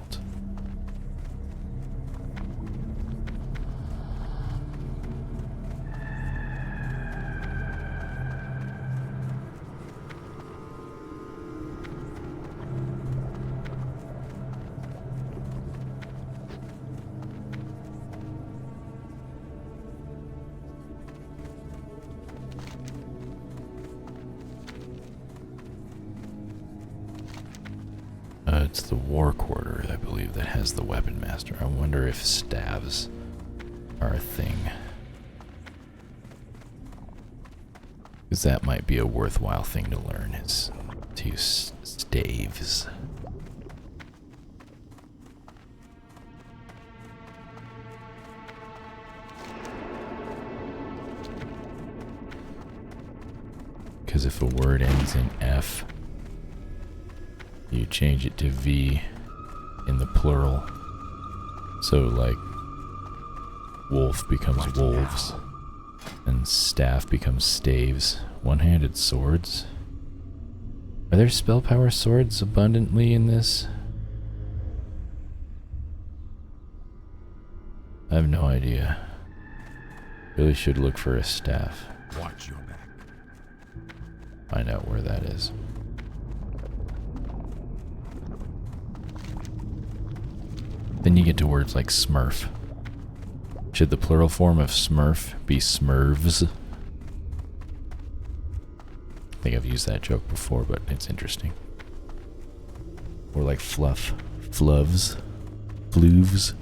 It's the War Quarter, I believe, that has the Weapon Master. I wonder if staves are a thing. Because that might be a worthwhile thing to learn, is to use staves. Because if a word ends in F, you change it to V, in the plural. So, like, wolf becomes wolves, and staff becomes staves. One-handed swords? Are there spell power swords abundantly in this? I have no idea. Really should look for a staff. Watch your back. Find out where that is. Then you get to words like smurf. Should the plural form of smurf be smurvs? I think I've used that joke before, but it's interesting. Or like fluff. Flovs. Floovs.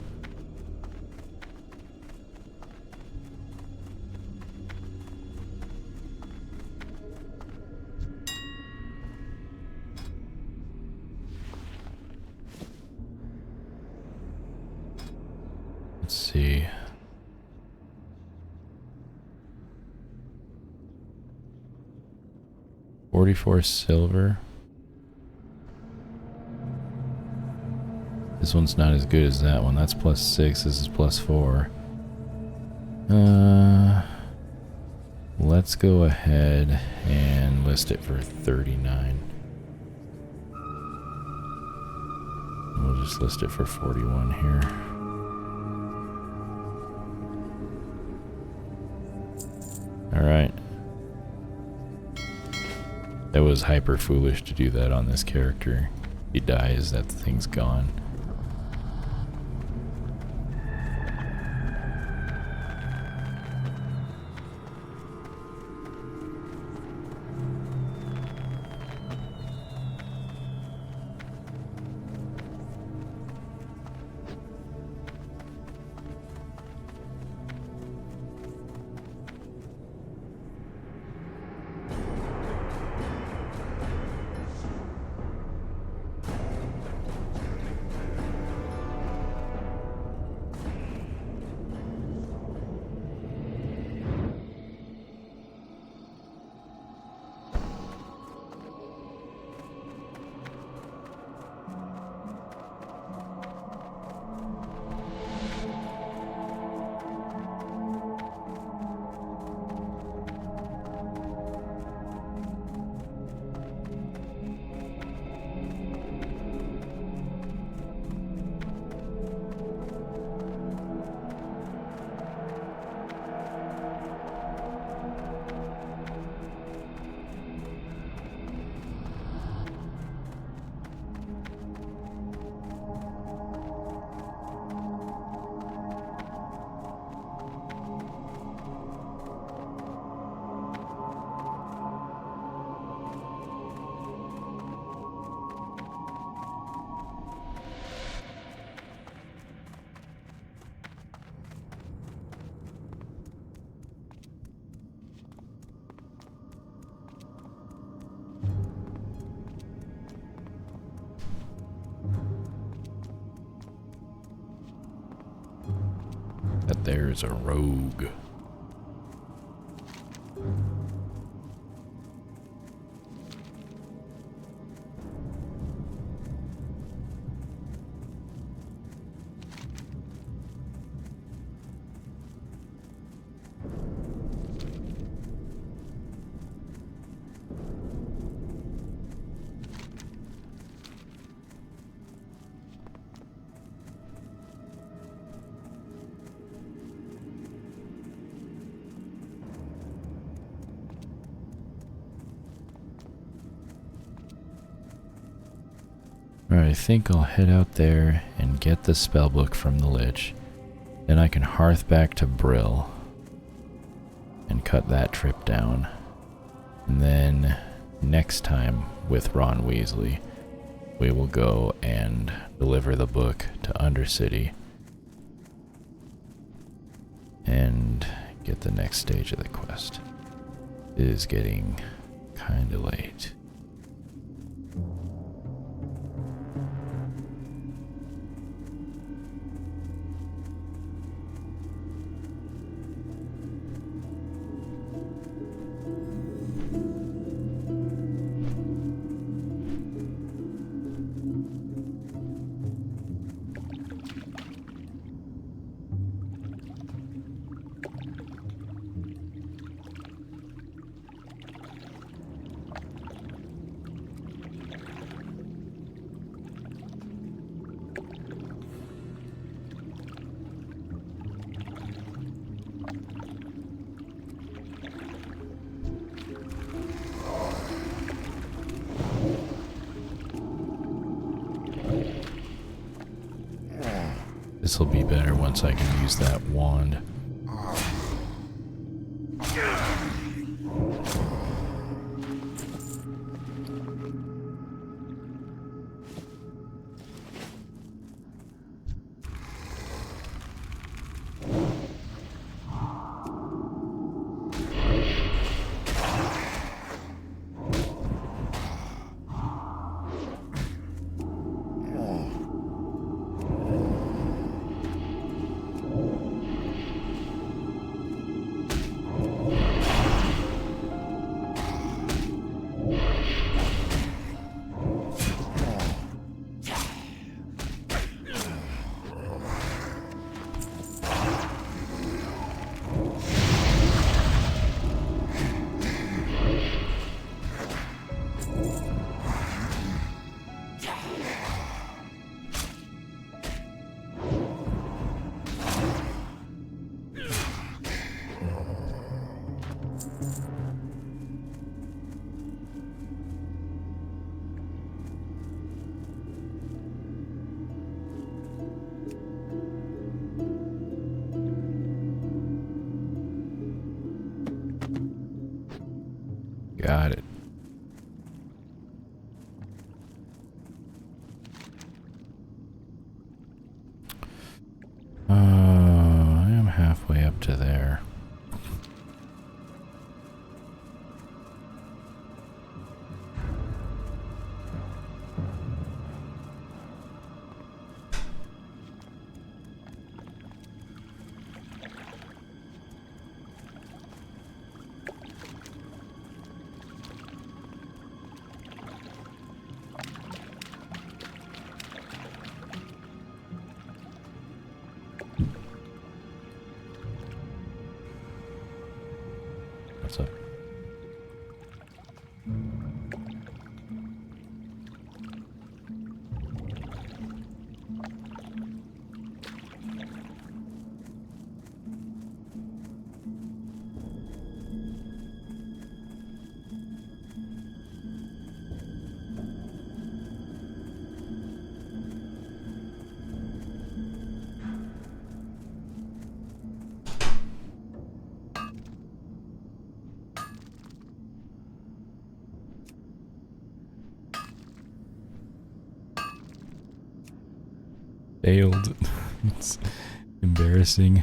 Let's see. $44 silver. This one's not as good as that one. That's +6. This is +4. Let's go ahead and list it for 39. We'll just list it for 41 here. Alright. That was hyper foolish to do that on this character. If he dies, that thing's gone. That there's a rogue. Alright, I think I'll head out there and get the spellbook from the Lich. Then I can hearth back to Brill and cut that trip down. And then next time with Ron Weasley, we will go and deliver the book to Undercity and get the next stage of the quest. It is getting kinda late. This will be better once I can use that wand. Got it. I am halfway up to there. What's up? Failed. It's embarrassing.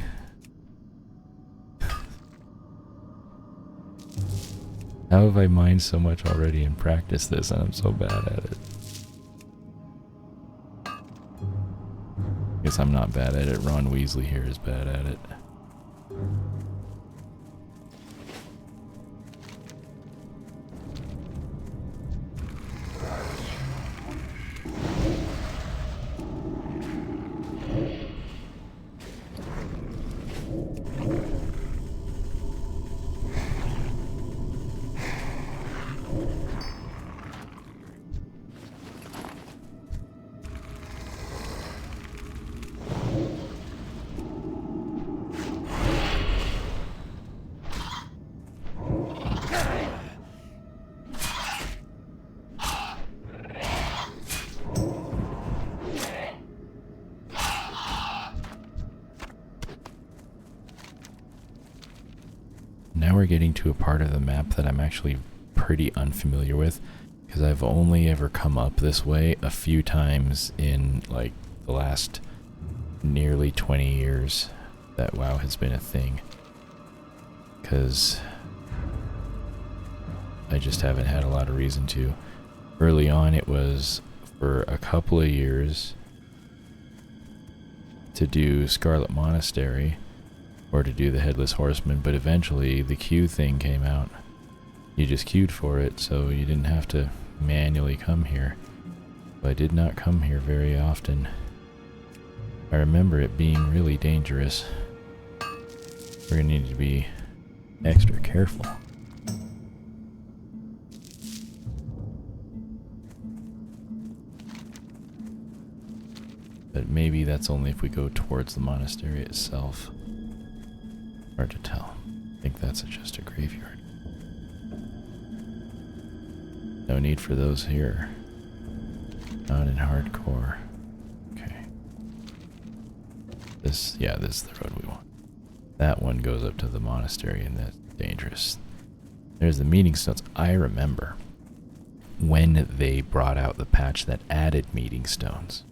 How have I mined so much already and practiced this and I'm so bad at it? Guess I'm not bad at it. Ron Weasley here is bad at it. Now we're getting to a part of the map that I'm actually pretty unfamiliar with, because I've only ever come up this way a few times in like the last nearly 20 years that WoW has been a thing, because I just haven't had a lot of reason to. Early on it was for a couple of years to do Scarlet Monastery, or to do the Headless Horseman, but eventually the queue thing came out. You just queued for it, so you didn't have to manually come here. But I did not come here very often. I remember it being really dangerous. We're gonna need to be extra careful. But maybe that's only if we go towards the monastery itself. Hard to tell. I think that's just a graveyard. No need for those here. Not in hardcore. Okay. This is the road we want. That one goes up to the monastery, and that's dangerous. There's the meeting stones. I remember when they brought out the patch that added meeting stones.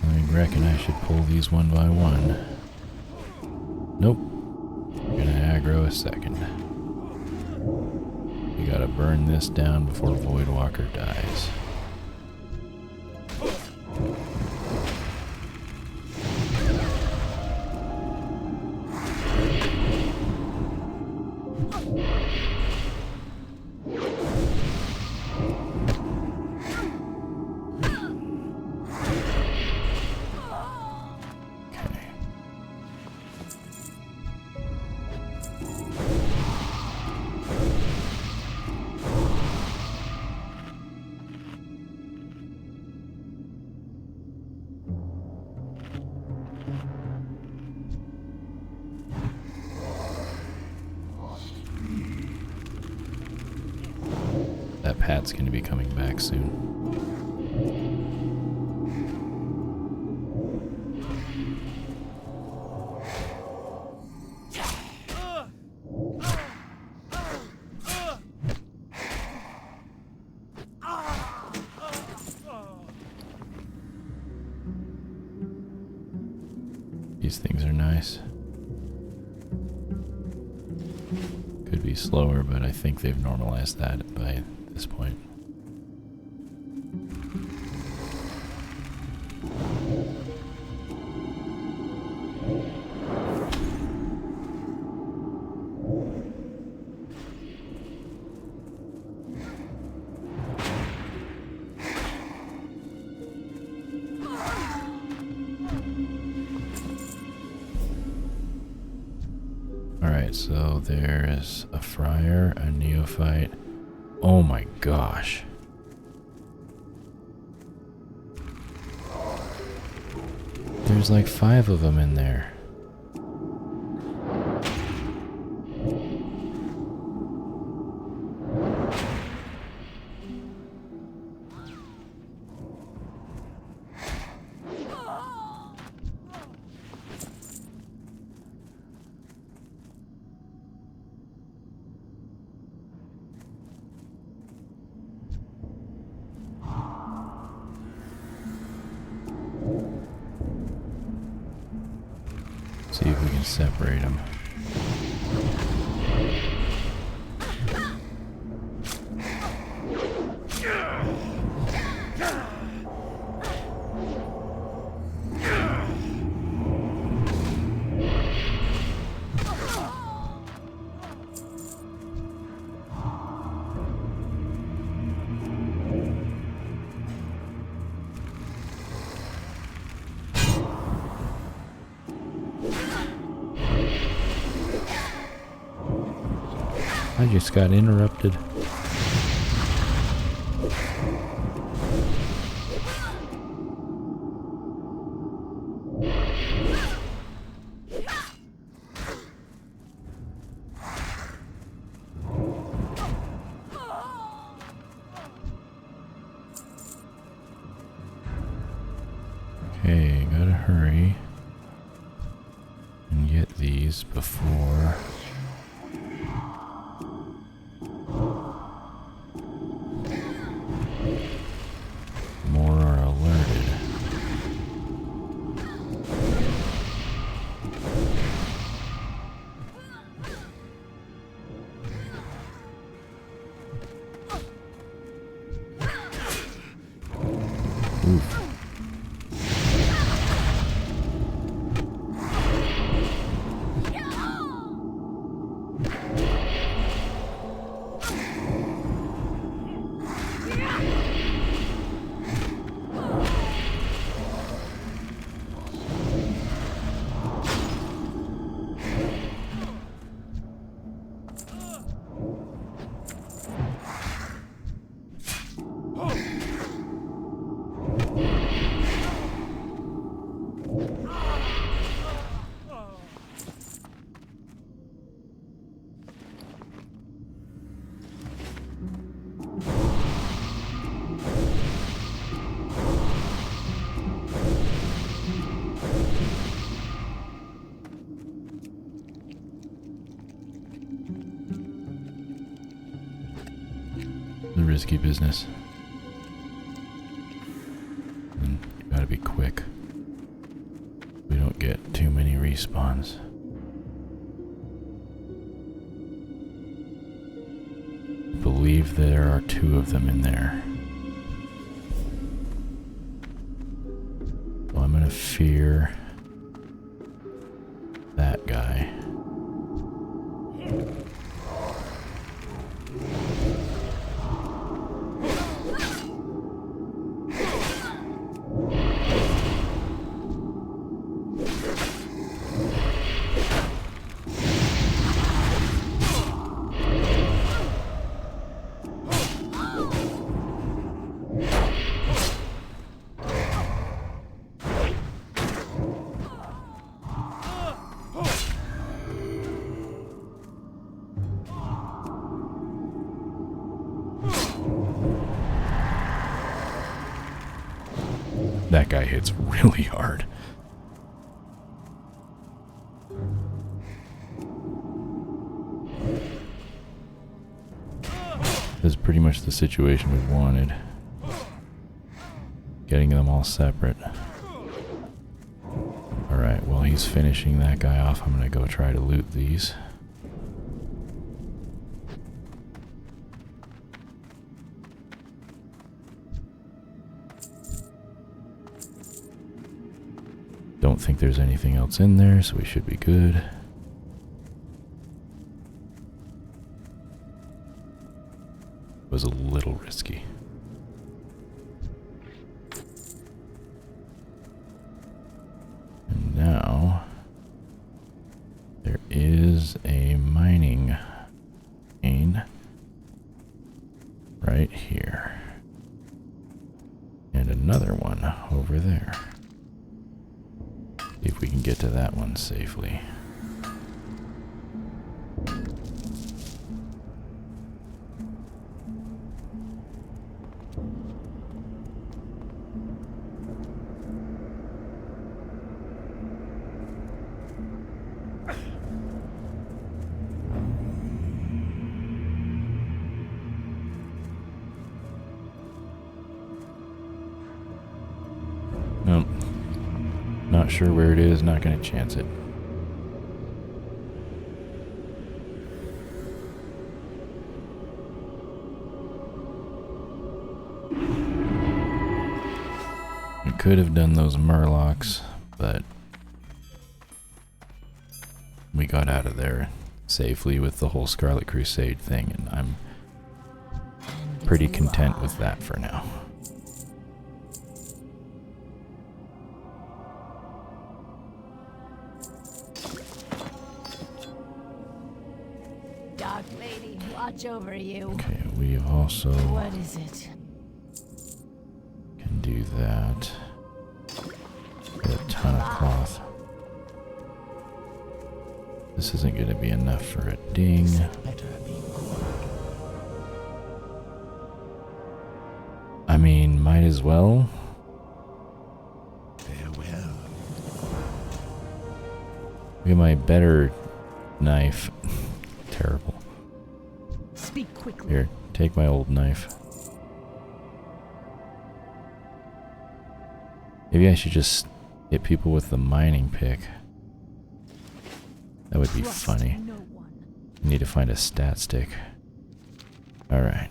I reckon I should pull these one by one. Nope. I'm gonna aggro a second. We gotta burn this down before Voidwalker dies. That Pat's going to be coming back soon. These things are nice. Could be slower, but I think they've normalized that by this point. Alright, so there's a friar, a neophyte. Oh my gosh. There's like 5 of them in there. See if we can separate them. I just got interrupted. Okay, gotta hurry and get these before Oof. The risky business. And you gotta be quick. We don't get too many respawns. I believe there are 2 of them in there. So I'm gonna fear that guy. That guy hits really hard. This is pretty much the situation we wanted. Getting them all separate. Alright, while he's finishing that guy off, I'm gonna go try to loot these. Don't think there's anything else in there, so we should be good. Was a little risky. And now there is a mining vein right here. And another one over there. See if we can get to that one safely. Nope. Not sure where it is, not gonna chance it. We could have done those murlocs, but we got out of there safely with the whole Scarlet Crusade thing, and I'm pretty content with that for now. Dark lady, watch over you. Okay, we also What is it? can do that. Get a ton of cloth. This isn't going to be enough for a ding. Better be good. I mean, might as well. Farewell. Look at my better knife. Terrible. Speak quickly. Here, take my old knife. Maybe I should just hit people with the mining pick. That would be funny. No one. I need to find a stat stick. Alright.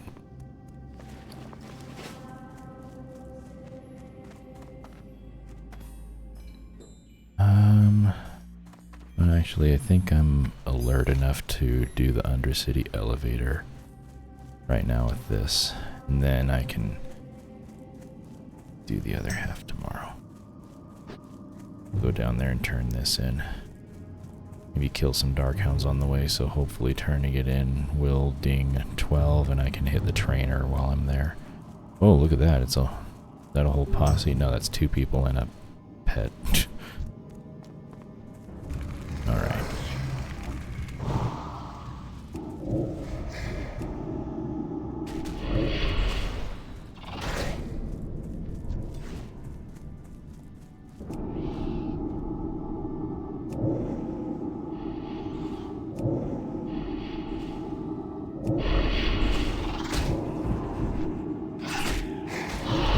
Actually, I think I'm alert enough to do the Undercity elevator right now with this, and then I can do the other half tomorrow. Go down there and turn this in. Maybe kill some Darkhounds on the way, so hopefully turning it in will ding 12 and I can hit the trainer while I'm there. Oh, look at that. Is that a whole posse? No, that's 2 people and a pet. Alright.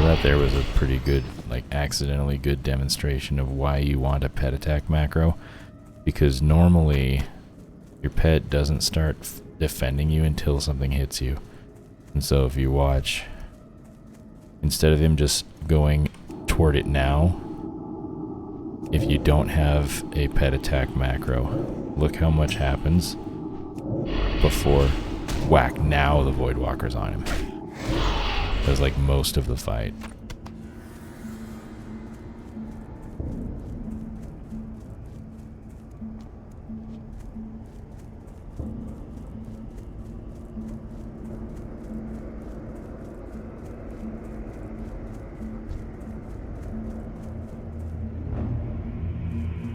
That there was a pretty good, like accidentally good demonstration of why you want a pet attack macro, because normally your pet doesn't start defending you until something hits you. And so if you watch, instead of him just going toward it now, if you don't have a pet attack macro, look how much happens before whack. Now the Voidwalker's on him. That was like most of the fight.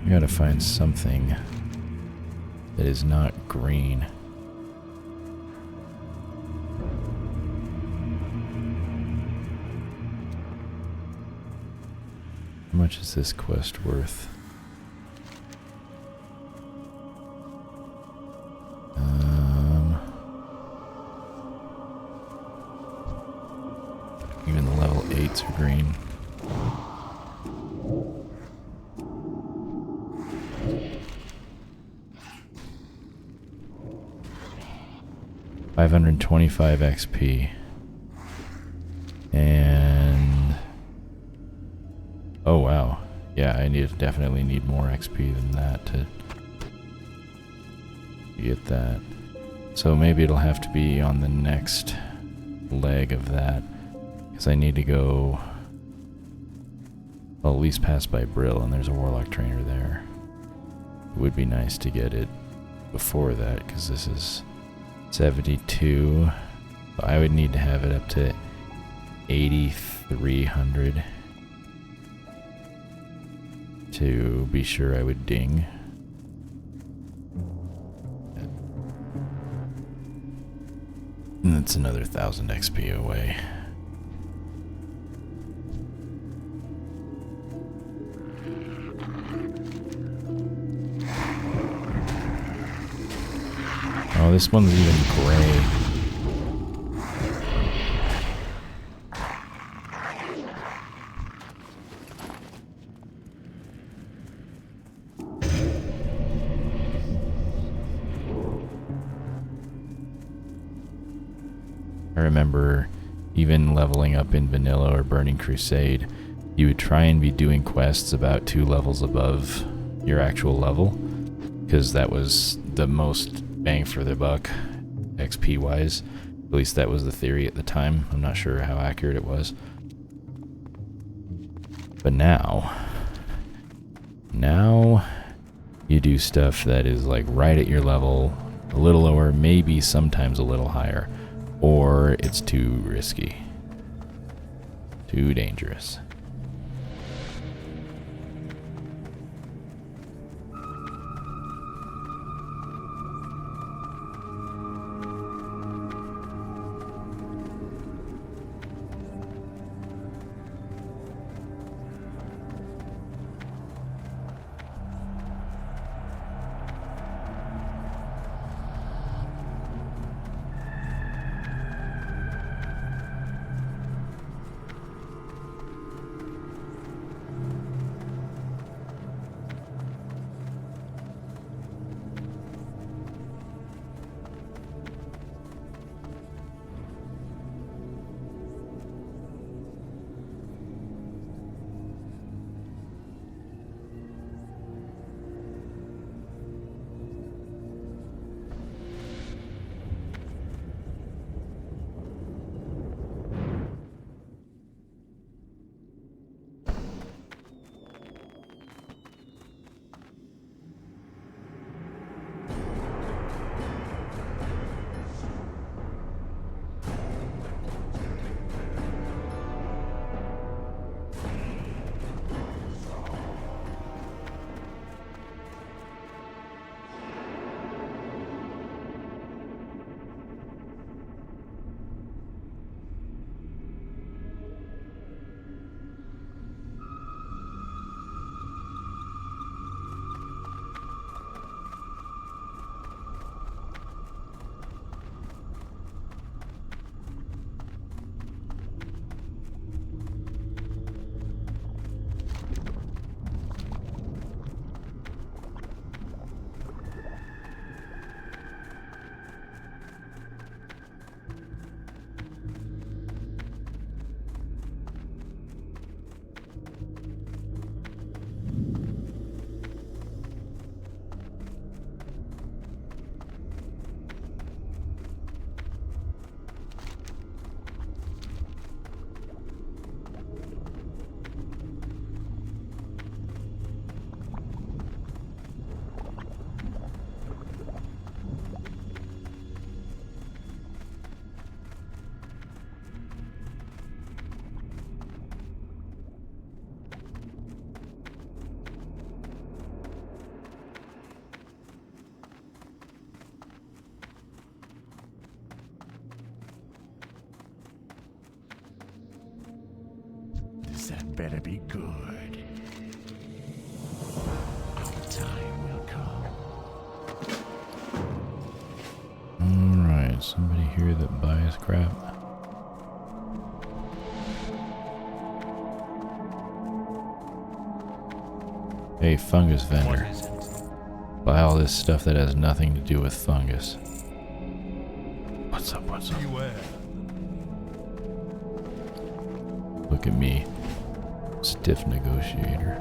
I gotta find something that is not green. How much is this quest worth? Even the level 8s are green. $525 XP. And oh wow. Yeah, I definitely need more XP than that to get that. So maybe it'll have to be on the next leg of that, because I need to go, well, at least pass by Brill, and there's a Warlock trainer there. It would be nice to get it before that, because this is 72. I would need to have it up to 8,300 to be sure I would ding. And that's another 1,000 XP away. Oh, this one's even gray. I remember even leveling up in Vanilla or Burning Crusade, you would try and be doing quests about 2 levels above your actual level, because that was the most bang for the buck XP wise. At least that was the theory at the time. I'm not sure how accurate it was. But now you do stuff that is like right at your level, a little lower, maybe sometimes a little higher, or it's too risky, too dangerous. That better be good. Our time will come. Alright, somebody here that buys crap. Hey, fungus vendor. What is it? Buy all this stuff that has nothing to do with fungus. What's up, what's up? Beware. Look at me. Stiff negotiator.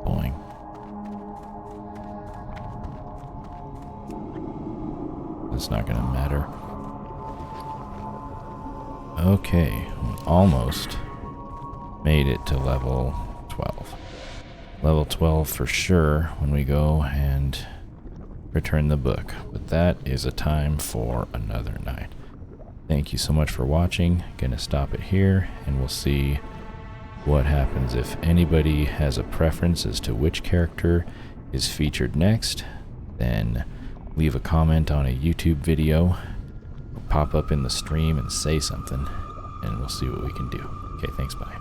Boing. That's not gonna matter. Okay, almost made it to level 12. Level 12 for sure when we go and return the book. But that is a time for another night. Thank you so much for watching. Gonna stop it here, and we'll see what happens. If anybody has a preference as to which character is featured next, then leave a comment on a YouTube video, or pop up in the stream and say something, and we'll see what we can do. Okay, thanks, bye.